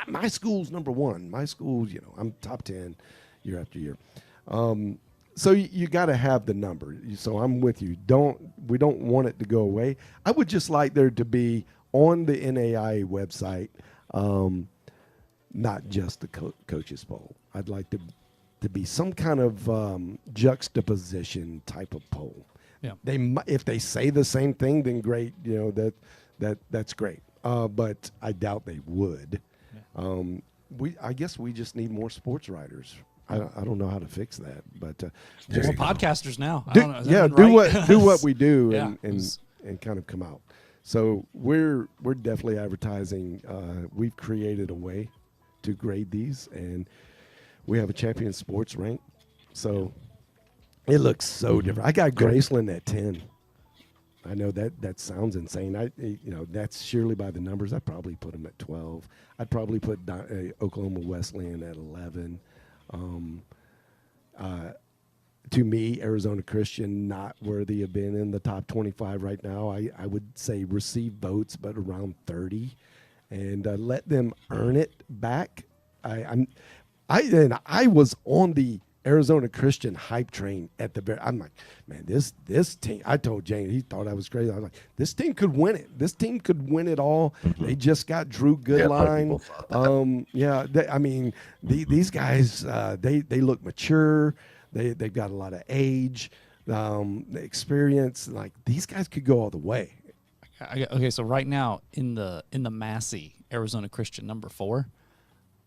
B: My school's number one. My school's, I'm top 10 year after year. So you got to have the number. So I'm with you. We don't want it to go away. I would just like there to be on the NAIA website, not just the coaches poll. I'd like to be some kind of juxtaposition type of poll.
C: Yeah.
B: If they say the same thing, then great. That's great. But I doubt they would. Yeah. I guess we just need more sports writers. I don't know how to fix that, but
C: There's more podcasters now.
B: do what we do
C: Yeah.
B: and kind of come out. So we're definitely advertising. We've created a way to grade these, and we have a champion sports rank. So it looks so different. I got Graceland at 10. I know that sounds insane. That's surely by the numbers. I'd probably put them at 12. I'd probably put Oklahoma Wesleyan at 11. To me, Arizona Christian not worthy of being in the top 25 right now. I would say receive votes, but around 30, and let them earn it back. I was on the Arizona Christian hype train at the very. I'm like, man, this team. I told Jane, he thought I was crazy. I was like, this team could win it. This team could win it all. Mm-hmm. They just got Drew Goodline. These guys, they look mature. They've got a lot of age, experience. Like these guys could go all the way.
C: Okay, so right now in the Massey, Arizona Christian number 4,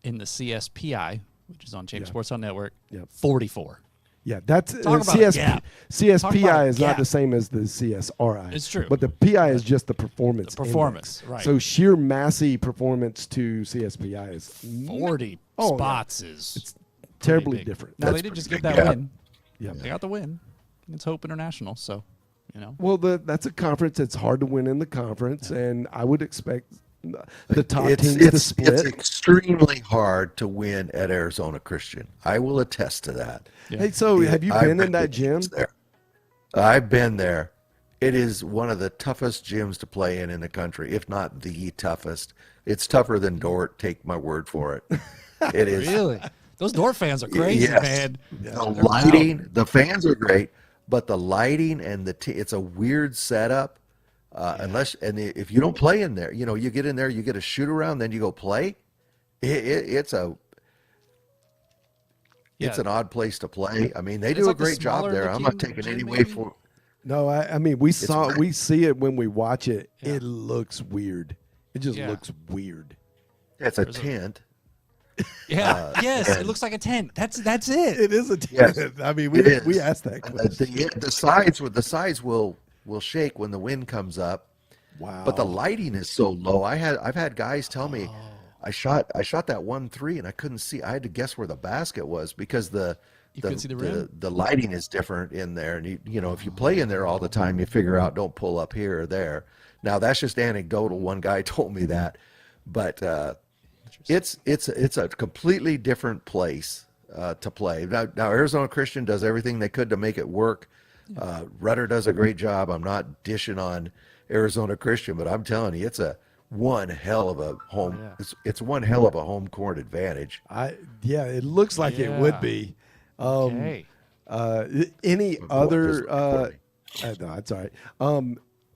C: in the CSPI, which is on James Sports Talk Network, 44.
B: Yeah, that's
C: Talk about a gap.
B: CSPI is not the same as the CSRI.
C: It's true.
B: But the PI is just the performance.
C: Performance,
B: index.
C: right.
B: So sheer Massey performance to CSPI is
C: 40 spots is
B: it's terribly
C: big.
B: different.
C: Now, they did just get that win.
B: Yeah.
C: They got the win. It's Hope International, so,
B: Well, that's a conference. It's hard to win in the conference, and I would expect the top teams to split.
D: It's extremely hard to win at Arizona Christian. I will attest to that.
B: Yeah. Hey, so have you been in that gym?
D: There. I've been there. It is one of the toughest gyms to play in the country, if not the toughest. It's tougher than Dort. Take my word for it. It is.
C: Really? Those Dort fans are crazy, man.
D: The lighting, the fans are great, but the lighting and it's a weird setup. If you don't play in there, you get in there, you get a shoot around, then you go play. It's an odd place to play. I mean, they do a great job there. I'm not taking any way for.
B: No, I mean we see it when we watch it. Yeah. It looks weird. It just looks weird.
D: It's a tent.
C: Yeah. It looks like a tent. That's it.
B: It is a tent. Yes, I mean, we asked that question.
D: The sides will shake when the wind comes up.
B: Wow.
D: But the lighting is so low. I've had guys tell me I shot that 1-3 and I couldn't see. I had to guess where the basket was because
C: You couldn't see the rim?
D: the lighting is different in there. And you know, if you play in there all the time, you figure out don't pull up here or there. Now that's just anecdotal. One guy told me that, but it's a completely different place to play. Now Arizona Christian does everything they could to make it work. Rudder does a great job. I'm not dishing on Arizona Christian, but I'm telling you, it's a one hell of a home. It's one hell of a home court advantage.
B: Yeah, it looks like it would be.
C: Okay.
B: Any other? No, that's all right.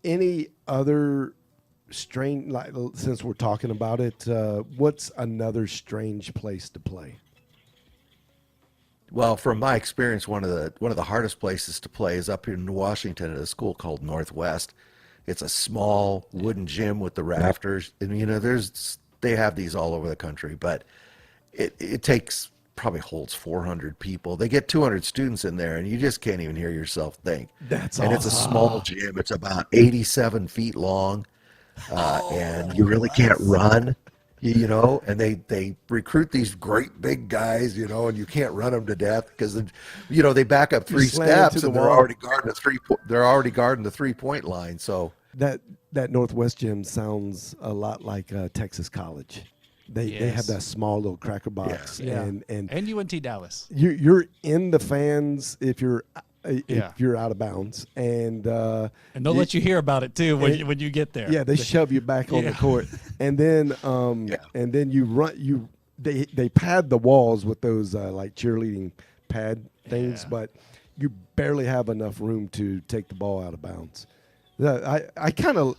B: Any other strange? Like, since we're talking about it, what's another strange place to play?
D: Well, from my experience, one of the hardest places to play is up in Washington at a school called Northwest. It's a small wooden gym with the rafters, and you know, they have these all over the country, but it takes probably holds 400 people. They get 200 students in there, and you just can't even hear yourself think.
B: That's
D: and
B: awesome.
D: It's a small gym. It's about 87 feet long, and you really can't run. You know, and they recruit these great big guys, you know, and you can't run them to death because, you know, they back up 3 steps and they're already guarding the 3-point line. So
B: that Northwest gym sounds a lot like Texas College. They have that small little cracker box, and
C: UNT Dallas.
B: You're in the fans if you're out of bounds, and
C: they'll let you hear about it too when you get there.
B: Yeah, they shove you back on the court, and then you run. They pad the walls with those like cheerleading pad things, but you barely have enough room to take the ball out of bounds. I kind of.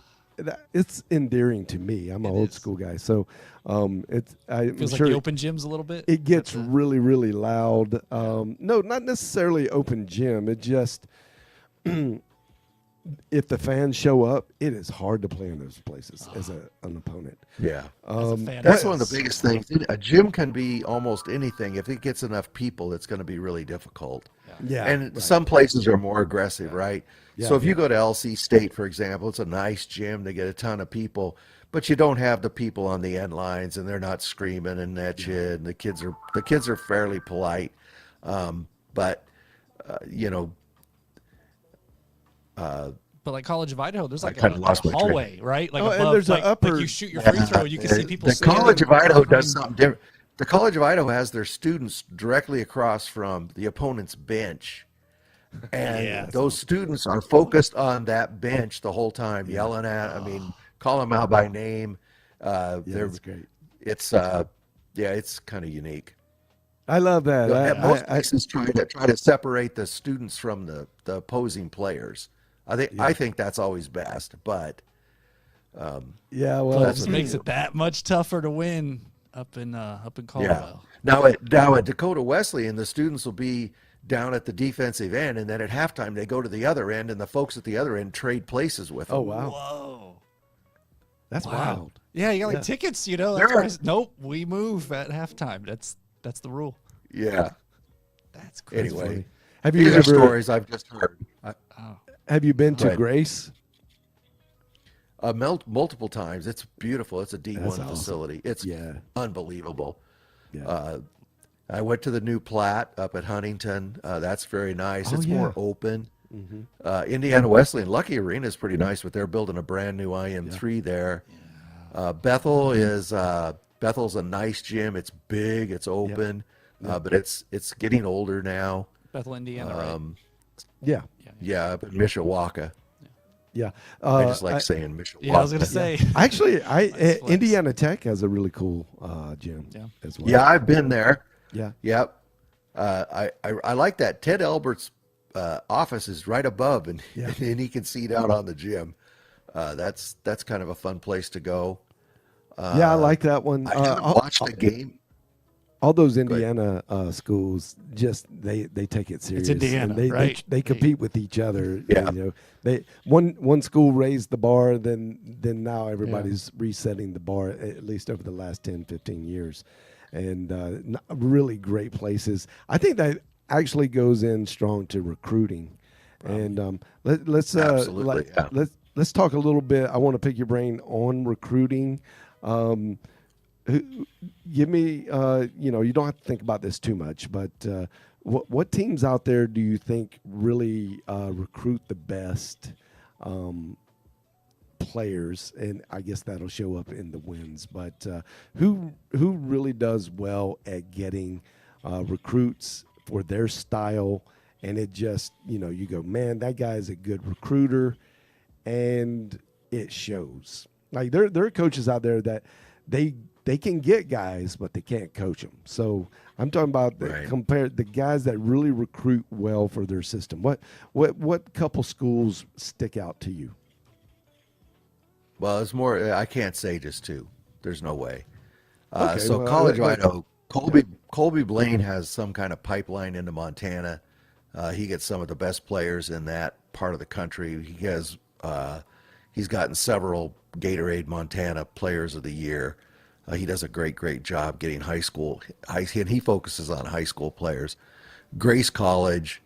B: It's endearing to me. I'm an old school guy, so it's.
C: Feels like the open gyms a little bit.
B: It gets really, really loud. No, not necessarily open gym. It just if the fans show up, it is hard to play in those places as an opponent.
D: Yeah,
C: that's
D: one of the biggest things. A gym can be almost anything. If it gets enough people, it's going to be really difficult.
B: Yeah,
D: and some places are more aggressive, right? So if you go to LC State, for example, it's a nice gym. They get a ton of people, but you don't have the people on the end lines, and they're not screaming and at you. And the kids are fairly polite, but you know.
C: But like College of Idaho, there's like
D: a
C: hallway, right? Like
B: and there's an upper.
C: Like you shoot your free throw, you can see people.
D: The College of Idaho does something different. The College of Idaho has their students directly across from the opponent's bench. And those students are focused on that bench the whole time, yelling at. I mean, call them out by name.
B: That's great.
D: It's it's kind of unique.
B: I love that.
D: Most places try to separate the students from the opposing players. I think that's always best, but
B: well,
C: it just makes it that much tougher to win up in Colorado.
D: Yeah. Now at Dakota Wesleyan, the students will be down at the defensive end, and then at halftime they go to the other end, and the folks at the other end trade places with them.
B: Oh wow!
C: Whoa,
B: that's wild.
C: Yeah, you got like tickets, you know. Nope, we move at halftime. That's the rule.
D: Yeah,
C: that's crazy.
D: Anyway,
B: have you
D: ever stories I've just heard?
B: Have you been to Grace?
D: Multiple times. It's beautiful. It's a D1
B: awesome.
D: facility. It's unbelievable.
B: Yeah.
D: I went to the new Platte up at Huntington. That's very nice. It's more open. Mm-hmm. Indiana Wesleyan, Lucky Arena is pretty nice, but they're building a brand new IM3 there. Yeah. Bethel's a nice gym. It's big. It's open, but it's getting older now.
C: Bethel, Indiana, right?
D: Yeah, up in Mishawaka.
B: Yeah,
D: I just like saying Mishawaka.
C: Yeah, I was gonna say.
B: Actually, Indiana Tech has a really cool gym as well.
D: Yeah, I've been there.
B: Yeah.
D: Yep. I like that. Ted Albert's office is right above, and he can see down on the gym. That's kind of a fun place to go.
B: I like that one.
D: I haven't watched the game.
B: All those Indiana schools they take it serious.
C: It's Indiana,
B: and
C: right?
B: They compete with each other.
D: Yeah.
B: You know, one school raised the bar, then now everybody's resetting the bar, at least over the last 10, 15 years. And really great places. I think that actually goes in strong to recruiting. And let's talk a little bit. I want to pick your brain on recruiting. Give me, you don't have to think about this too much, but what teams out there do you think really recruit the best players? And I guess that'll show up in the wins. But who really does well at getting recruits for their style? And it just, you go, man, that guy's a good recruiter, and it shows. Like there are coaches out there that they can get guys, but they can't coach them. So I'm talking about the guys that really recruit well for their system. What couple schools stick out to you?
D: Well, it's more. I can't say just two. There's no way.
B: Okay,
D: So
B: well,
D: College of Idaho, Colby Blaine has some kind of pipeline into Montana. He gets some of the best players in that part of the country. He's gotten several Gatorade Montana Players of the Year. He does a great job getting and he focuses on high school players. Grace College,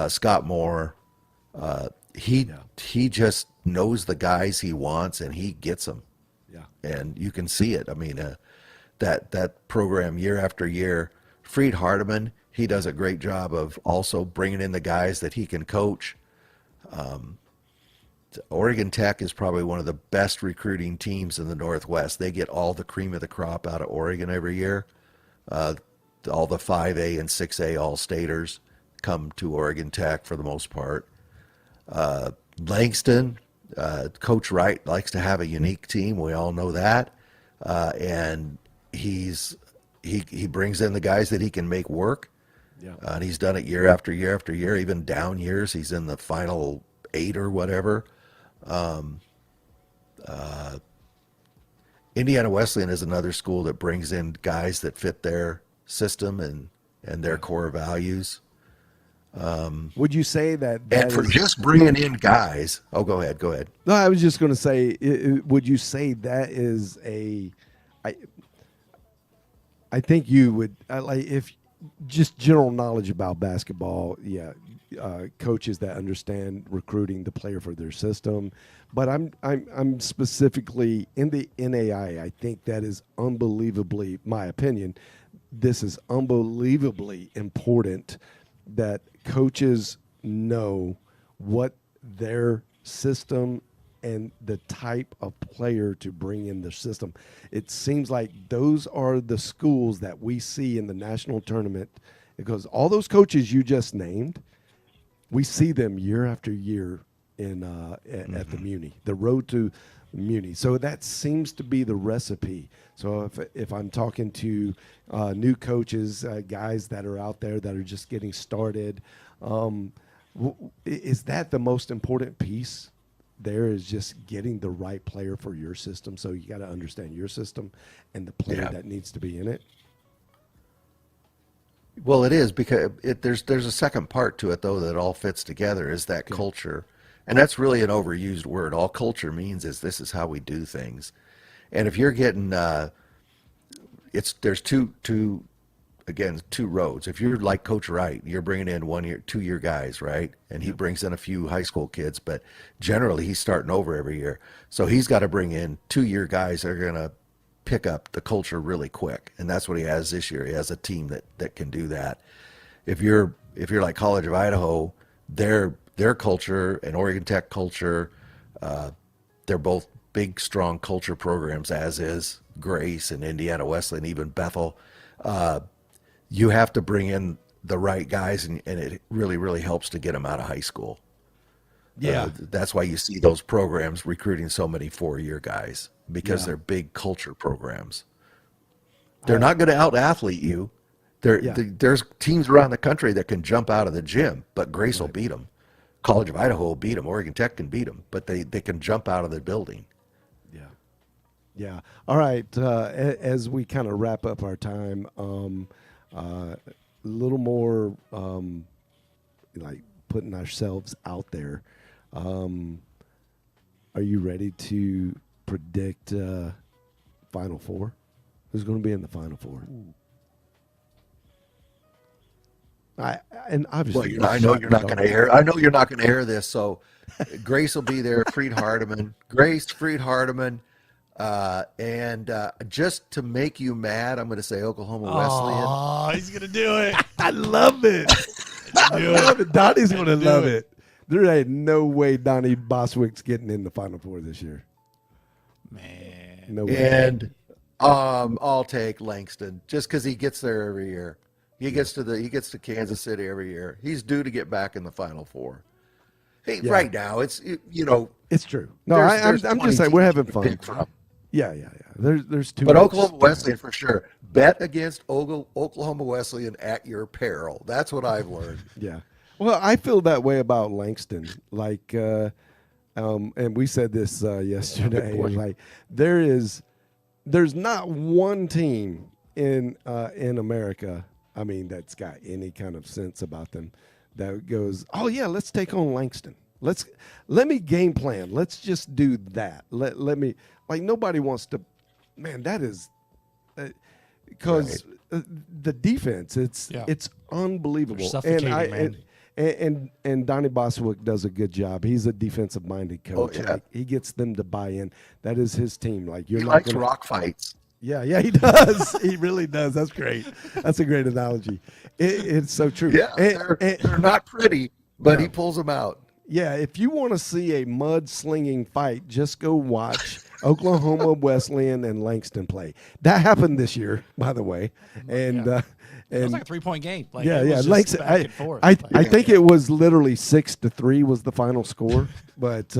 D: Scott Moore, he just knows the guys he wants, and he gets them.
B: Yeah.
D: And you can see it. I mean, that program year after year. Freed Hardeman, he does a great job of also bringing in the guys that he can coach. Oregon Tech is probably one of the best recruiting teams in the Northwest. They get all the cream of the crop out of Oregon every year. All the 5A and 6A All-Staters come to Oregon Tech for the most part. Langston, Coach Wright likes to have a unique team. We all know that. And he brings in the guys that he can make work.
B: Yeah.
D: And he's done it year after year after year, even down years. He's in the final 8 or whatever. Indiana Wesleyan is another school that brings in guys that fit their system and their core values.
B: Would you say that
D: and for just bringing in guys, go ahead.
B: No, I was just going to say, would you say that is I think you would, if just general knowledge about basketball, coaches that understand recruiting the player for their system. But I'm specifically in the NAIA. I think that is unbelievably, my opinion, this is unbelievably important that coaches know what their system and the type of player to bring in the system. It seems like those are the schools that we see in the national tournament, because all those coaches you just named, we see them year after year in at the Muni, the road to Muni. So that seems to be the recipe. So if I'm talking to new coaches, guys that are out there that are just getting started, is that the most important piece? There is just getting the right player for your system. So you got to understand your system and the player that needs to be in it.
D: Well, it is, because there's a second part to it, though, that all fits together, is that culture. And that's really an overused word. All culture means is this is how we do things. And if you're getting, there's two roads. If you're like Coach Wright, you're bringing in 2-year guys, right? And he brings in a few high school kids, but generally he's starting over every year. So he's got to bring in 2-year guys that are going to pick up the culture really quick. And that's what he has this year. He has a team that can do that. If you're like College of Idaho, their culture and Oregon Tech culture, they're both big, strong culture programs, as is Grace and Indiana Wesleyan, even Bethel. You have to bring in the right guys, and it really, really helps to get them out of high school.
B: Yeah.
D: That's why you see those programs recruiting so many 4-year guys, because they're big culture programs. They're not going to out-athlete you. There's teams around the country that can jump out of the gym, but Grace will beat them. College of Idaho will beat them. Oregon Tech can beat them, but they can jump out of the building.
B: Yeah. All right. As we kind of wrap up our time, a little more like putting ourselves out there. Are you ready to predict Final Four? Who's going to be in the Final Four? And obviously,
D: I know you're not going to air. I know you're not going to air this. So, Grace will be there. Freed Hardeman, And just to make you mad, I'm going to say Oklahoma Wesleyan.
C: Oh, he's gonna do it.
B: I love it. I love it. Donnie's going to love it. There ain't no way Donnie Boswick's getting in the Final Four this year.
C: Man.
B: No way.
D: And I'll take Langston just because he gets there every year. He gets to Kansas City every year. He's due to get back in the Final Four. Hey,
B: Yeah.
D: right now it's
B: It's true. No,
D: there's
B: I'm
D: 20
B: just saying we're
D: teams
B: having
D: to
B: fun.
D: pick from.
B: Yeah. There's too
D: But
B: much.
D: Oklahoma Wesleyan for sure. Bet against Oklahoma Wesleyan at your peril. That's what I've learned.
B: Yeah. Well, I feel that way about Langston. Like, and we said this yesterday. Like, there's not one team in America, I mean, that's got any kind of sense about them that goes, oh yeah, let's take on Langston. Let me game plan. Let's just do that. Let me, like, nobody wants to. Man, that is because the defense. It's unbelievable.
C: They're suffocating, man.
B: And Donnie Boswick does a good job. He's a defensive-minded coach.
D: Oh, yeah.
B: Like, he gets them to buy in. That is his team. Like, you're
D: He
B: not
D: likes
B: gonna,
D: rock fights.
B: Yeah, he does. He really does. That's great. That's a great analogy. It's so true.
D: Yeah, they're not pretty, but
B: No.
D: he pulls them out.
B: Yeah, if you want to see a mud-slinging fight, just go watch Oklahoma Wesleyan and Langston play. That happened this year, by the way. And
C: It was
B: and
C: like a 3-point game. Like,
B: yeah,
C: it was just
B: Langston.
C: back and forth.
B: I think it was literally 6-3 was the final score. But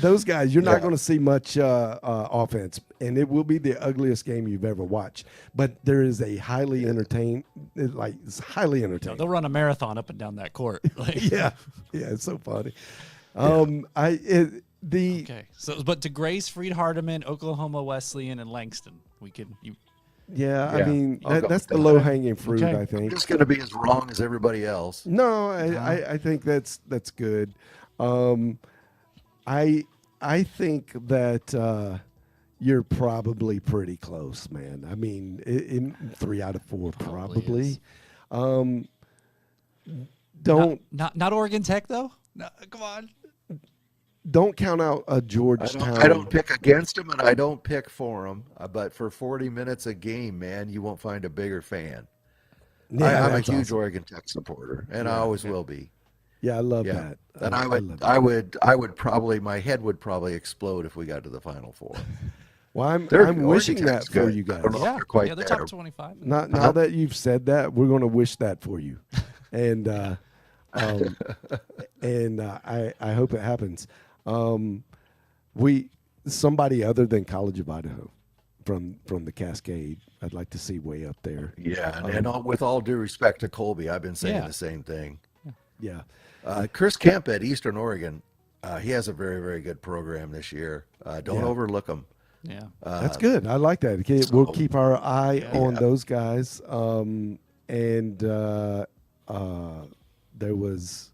B: those guys, you're not going to see much offense, and it will be the ugliest game you've ever watched. But there is a highly entertained, it's highly entertaining.
C: They'll run a marathon up and down that court. Like,
B: Yeah, it's so funny.
C: Okay. So, but to Grace, Freed Hardeman, Oklahoma Wesleyan, and Langston, I
B: I mean,
D: I'll go
B: that's
D: with
B: the
D: that.
B: low-hanging fruit,
C: Okay.
B: I think.
D: Just going to be as wrong as everybody else.
B: No, I think that's good. I think that you're probably pretty close, man. I mean, in 3 out of 4, probably. Don't
C: not Oregon Tech though. No, come on.
B: don't count out a Georgetown.
D: I don't pick against him and I don't pick for him. But for 40 minutes a game, man, you won't find a bigger fan.
B: Yeah,
D: I'm a
B: that's
D: huge
B: awesome.
D: Oregon Tech supporter, and I always will be.
B: Yeah, I love
D: Yeah,
B: that.
D: and
B: love that.
D: I would probably, my head would probably explode if we got to the Final Four.
B: Well, I'm
D: Oregon
B: wishing that
D: Tech's
B: for
D: good.
B: you
D: I
B: guys.
D: don't know if
C: Yeah,
D: they're quite
C: they're
D: there.
C: top 25.
B: Now that you've said that, we're going to wish that for you, and I hope it happens. Somebody other than College of Idaho, from the Cascade, I'd like to see way up there.
D: Yeah, and with all due respect to Colby, I've been saying
C: Yeah.
D: the same thing.
B: Yeah,
D: Chris Kemp at Eastern Oregon, he has a very, very good program this year. Don't overlook him.
C: Yeah.
B: that's good. I like that. Okay, we'll keep our eye on
D: Yeah.
B: those guys. There was,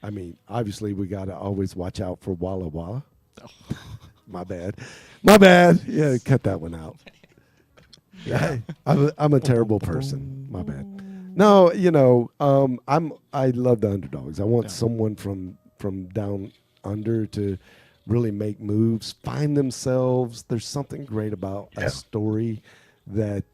B: I mean, obviously we got to always watch out for Walla Walla. My bad. Yeah, cut that one out. Yeah, I'm a terrible person. My bad. No, I love the underdogs. I want someone from down under to really make moves, find themselves. There's something great about a story that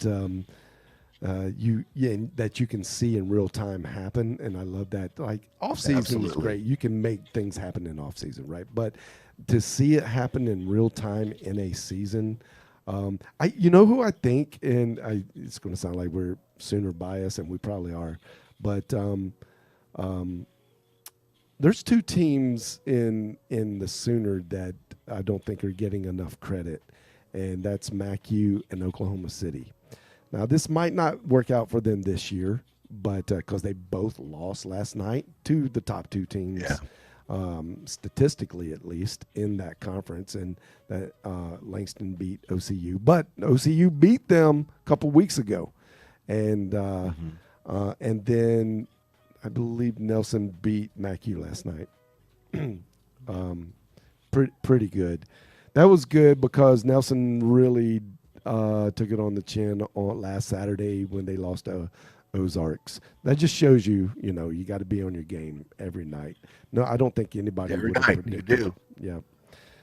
B: that you can see in real time happen, and I love that. Like, off season is
D: Absolutely.
B: great. You can make things happen in off season, right? But to see it happen in real time in a season, you know who I think, and it's going to sound like we're Sooner biased, and we probably are, but there's 2 teams in the Sooner that I don't think are getting enough credit, and that's MacU and Oklahoma City. Now, this might not work out for them this year, but because they both lost last night to the top 2 teams, statistically at least, in that conference, and that Langston beat OCU. But OCU beat them a couple weeks ago, and then I believe Nelson beat MacU last night. Pretty good. That was good because Nelson really took it on the chin on last Saturday when they lost to Ozarks. That just shows you got to be on your game every night. No, I don't think anybody
D: Every
B: would have
D: night, you
B: predicted.
D: do.
B: Yeah.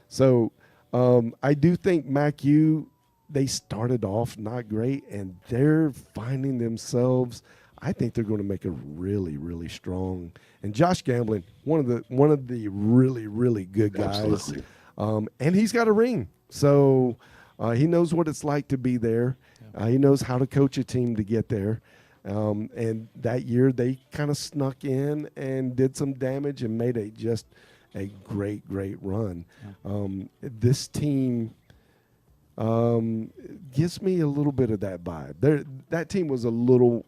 B: So I do think MacU, they started off not great, and they're finding themselves. I think they're going to make a really, really strong. And Josh Gamblin, one of the really, really good guys.
D: Absolutely.
B: And he's got a ring, so he knows what it's like to be there. He knows how to coach a team to get there. And that year they kind of snuck in and did some damage and made just a great, great run. This team gives me a little bit of that vibe. That team was a little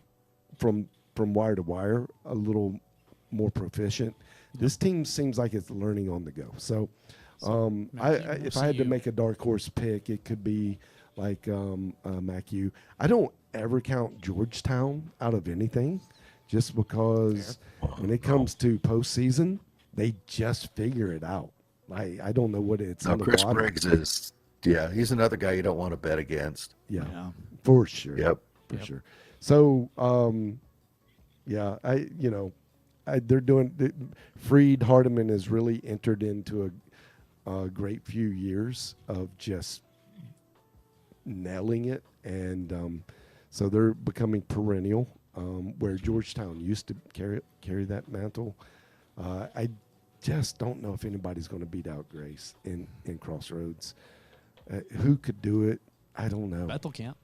B: from wire to wire, a little more proficient. This team seems like it's learning on the go. So if I had to make a dark horse pick, it could be like MacU. I don't ever count Georgetown out of anything, just because when it comes to postseason, they just figure it out. I don't know what it's.
D: No, Chris Briggs is. Yeah, he's another guy you don't want to bet against.
B: Yeah. For sure.
D: Yep.
B: For sure. So, they're doing. Freed Hardeman has really entered into a great few years of just nailing it, and so they're becoming perennial. Where Georgetown used to carry that mantle, I just don't know if anybody's going to beat out Grace in Crossroads. Who could do it? I don't know.
C: Bethel can't.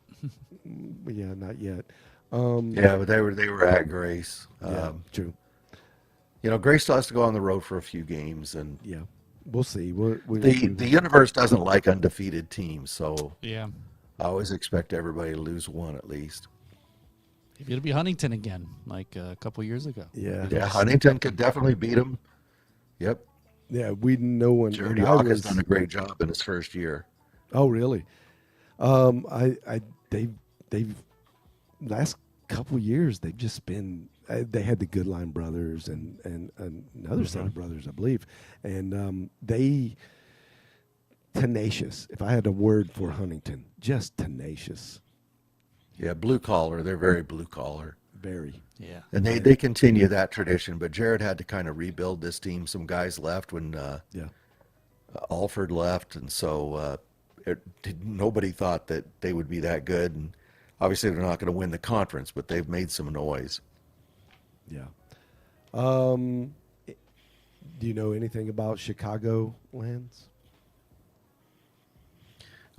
B: Yeah, not yet.
D: Yeah, but they were at Grace.
B: True.
D: Grace still has to go on the road for a few games, and
B: Yeah, we'll see.
D: the universe doesn't like undefeated teams, so
C: Yeah.
D: I always expect everybody to lose one at least.
C: It'll be Huntington again, like a couple years ago.
D: Yeah, Huntington could definitely beat them. Yep.
B: Yeah, we know when
D: Jared
B: I
D: Hawk
B: was.
D: has done a great job in his first year.
B: Oh, really? They've last couple years they've just been. They had the Goodline brothers and another set of brothers, I believe, and they tenacious. If I had a word for Huntington, just tenacious.
D: Yeah, blue collar. They're very blue collar.
B: Very.
C: Yeah.
D: And they continue that tradition, but Jared had to kind of rebuild this team. Some guys left when Alford left, and so nobody thought that they would be that good. And obviously, they're not going to win the conference, but they've made some noise.
B: Yeah. Do you know anything about Chicago Lands?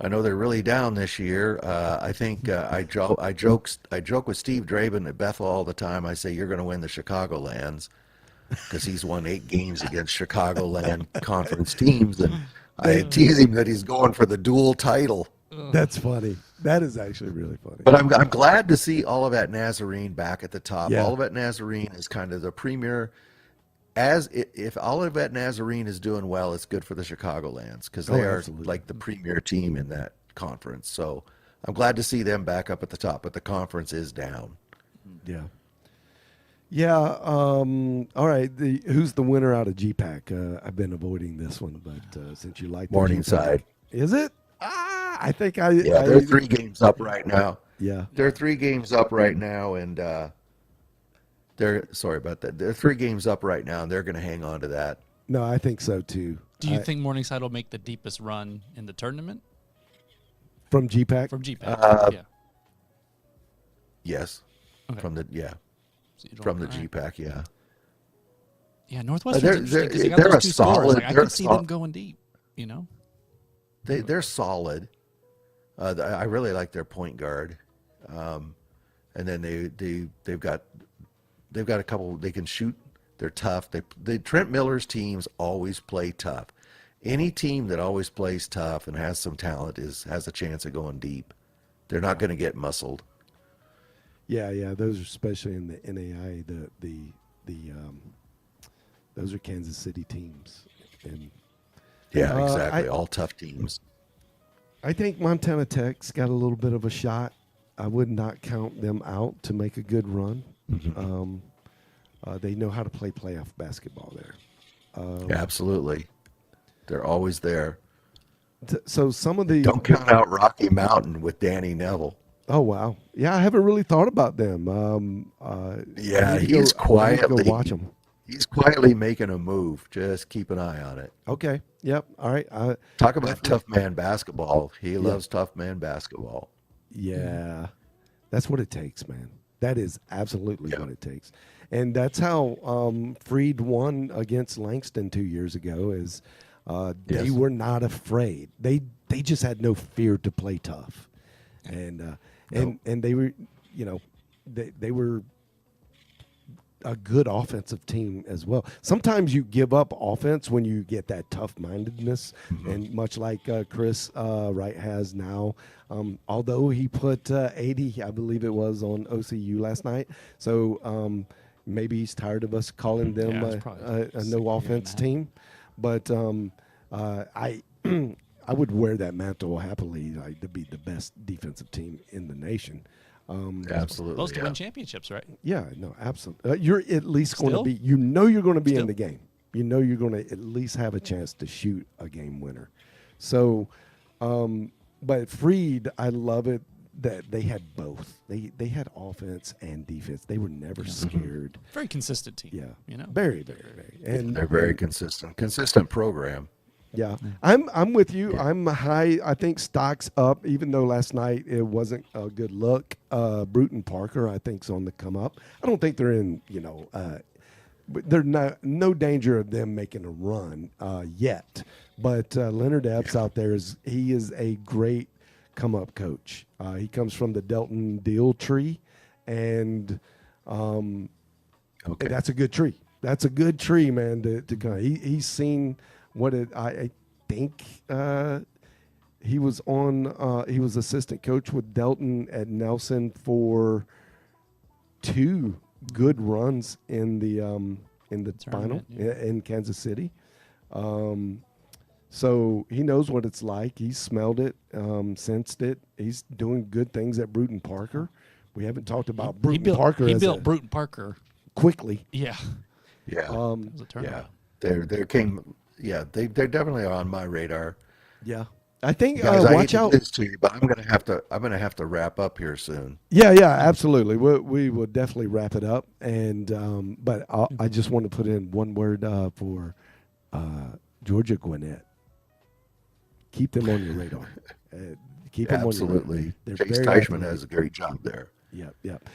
D: I know they're really down this year. I think I joke with Steve Draben at Bethel all the time. I say you're going to win the Chicagolands because he's won 8 games against Chicagoland conference teams, and I tease him that he's going for the dual title.
B: That's funny. That is actually really funny.
D: But I'm glad to see Olivet Nazarene back at the top.
B: Yeah.
D: Olivet Nazarene is kind of the premier. If Olivet Nazarene is doing well, it's good for the Chicagolands because they are
B: absolutely.
D: like the premier team in that conference. So I'm glad to see them back up at the top, but the conference is down.
B: Yeah. Yeah. All right. Who's the winner out of GPAC? I've been avoiding this one, but since you like the
D: Morningside.
B: GPAC, is it? I think I.
D: Yeah, they're 3 games up right now.
B: Yeah.
D: They're 3 games up right now, and sorry about that. They're 3 games up right now, and they're going to hang on to that.
B: No, I think so too.
C: Do you think Morningside will make the deepest run in the tournament
B: From GPAC?
C: from GPAC? Yeah.
D: Yes,
C: Okay.
D: from the
C: So you don't-
D: from the
C: all right.
D: GPAC, yeah.
C: Yeah, Northwestern's
D: They're-
C: interesting because
D: they're-
C: they got
D: they're
C: those
D: a
C: 2 scores.
D: solid-
C: Like, I
D: they're
C: could see
D: a
C: them
D: sol-
C: going deep. You know.
D: They're solid. I really like their point guard, and then they've got a couple. They can shoot. They're tough. Trent Miller's teams always play tough. Any team that always plays tough and has some talent has a chance of going deep. They're not going to get muscled.
B: Yeah. Those are especially in the NAIA. Those are Kansas City teams, and
D: Yeah, exactly. All tough teams.
B: I think Montana Tech's got a little bit of a shot. I would not count them out to make a good run. They know how to play playoff basketball there.
D: Absolutely. They're always there.
B: So some of the
D: Don't count out Rocky Mountain with Danny Neville.
B: Oh wow, yeah, I haven't really thought about them.
D: Yeah,
B: I need to
D: he's
B: go watch
D: quietly
B: them.
D: He's quietly making a move. Just keep an eye on it.
B: Okay. Yep. All right.
D: Talk about tough man basketball. He
B: Yeah.
D: loves tough man basketball.
B: Yeah, that's what it takes, man. That is absolutely
D: Yeah.
B: what it takes, and that's how Freed won against Langston 2 years ago. Is they
D: Yes.
B: were not afraid. They just had no fear to play tough, and they were, you know, they were a good offensive team as well. Sometimes you give up offense when you get that tough mindedness, and much like Chris Wright has now. Although he put 80, I believe it was, on OCU last night, so maybe he's tired of us calling them
C: Yeah, it's probably
B: a no
C: 60
B: offense
C: and a half.
B: team. But I I would wear that mantle happily, like, to be the best defensive team in the nation.
D: Absolutely.
C: Supposed to
D: yeah.
C: win championships, right?
B: Yeah, no, absolutely. You're at least going to
C: Still?
B: be. You know, you're going to be
C: Still?
B: in the game. You know, you're going to at least have a chance to shoot a game winner. So, but Freed, I love it that they had both. They had offense and defense. They were never scared.
C: Very consistent team.
B: Yeah,
C: You know?
B: very, very, very. And
D: They're very consistent program.
B: yeah, I'm with you. I'm high. I think stock's up, even though last night it wasn't a good look. Bruton Parker, I think, is on the come up. I don't think they're in, but they're no danger of them making a run yet. But Leonard Epps out there he is a great come up coach. He comes from the Delton Deal tree, and
D: Okay.
B: that's a good tree. That's a good tree, man. To come. He's seen what it. I think he was on. He was assistant coach with Delton at Nelson for 2 good runs in the final
C: Tournament, yeah.
B: in Kansas City. So he knows what it's like. He smelled it, sensed it. He's doing good things at Bruton Parker. We haven't talked about Bruton Parker.
C: He
B: as
C: built
B: a-
C: Bruton Parker.
B: quickly.
C: Yeah.
D: Yeah.
C: It was a
D: Yeah.
C: turnaround.
D: They're definitely on my radar.
B: Yeah, I think
D: Guys, I hate
B: watch
D: to
B: out.
D: do this to you, but I'm gonna have to wrap up here soon.
B: Yeah, absolutely. We will definitely wrap it up. And but I just want to put in one word for Georgia Gwinnett. Keep them on your radar. Keep them on your radar.
D: Absolutely.
B: They're
D: Chase
B: very
D: Teichman
B: athletic.
D: has a great job there.
B: Yep.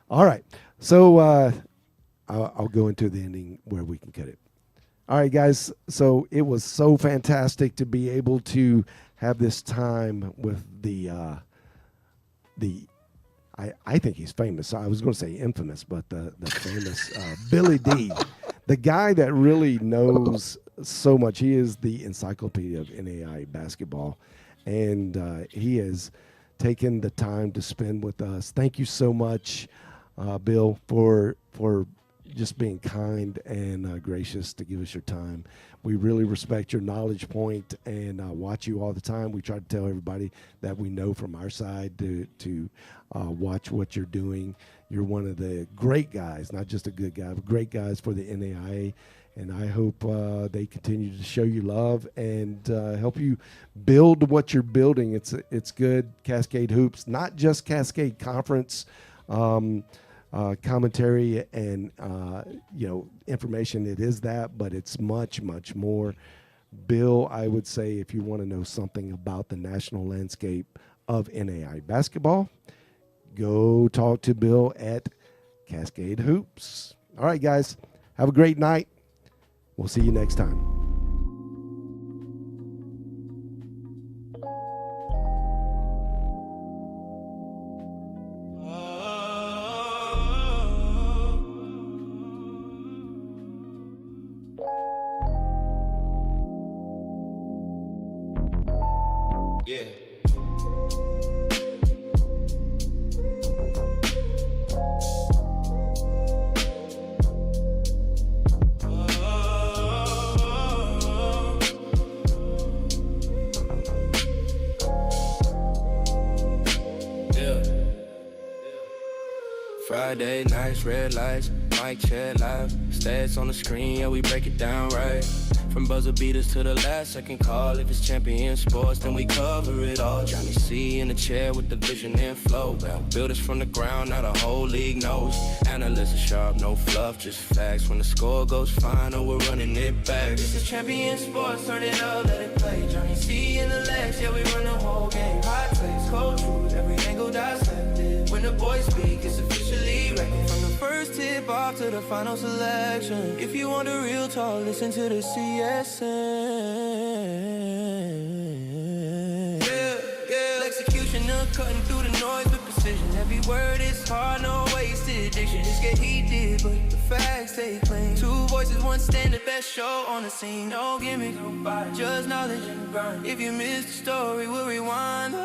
B: All right. So I'll go into the ending where we can cut it. All right, guys. So it was so fantastic to be able to have this time with the I think he's famous. I was going to say infamous, but the famous Billy D, the guy that really knows so much. He is the encyclopedia of NAIA basketball, and he has taken the time to spend with us. Thank you so much, Bill, for just being kind and gracious to give us your time. We really respect your knowledge point and watch you all the time. We try to tell everybody that we know from our side to watch what you're doing. You're one of the great guys, not just a good guy, but great guys for the NAIA. And I hope they continue to show you love and help you build what you're building. It's good. Cascade Hoops, not just Cascade Conference commentary and information. It is that, but it's much, much more. Bill, I would say, if you want to know something about the national landscape of NAIA basketball, go talk to Bill at Cascade Hoops. All right, guys, have a great night. We'll see you next time.
A: Yeah. Friday nights, red lights, mic check live. Stats on the screen, yeah, we break it down right. From buzzer beaters to the last second call. If it's champion sports, then we cover it all. Johnny C in the chair with the vision and flow. Builders from the ground, now the whole league knows. Analysts are sharp, no fluff, just facts. When the score goes final, we're running it back. This is champion sports, turn it up, let it play. Johnny C in the legs, yeah, we run the whole game. Hot takes, cold truth, every angle dissected. When the boys speak, it's officially reckoned. From the first tip off to the final selection. If you want a real talk, listen to the CSN. Yeah, execution of cutting through the noise with precision. Every word is hard, no wasted diction. Just get heated, but the facts stay clean. Two voices, one standard, best show on the scene. No gimmick, just knowledge and grind. If you missed the story, we'll rewind.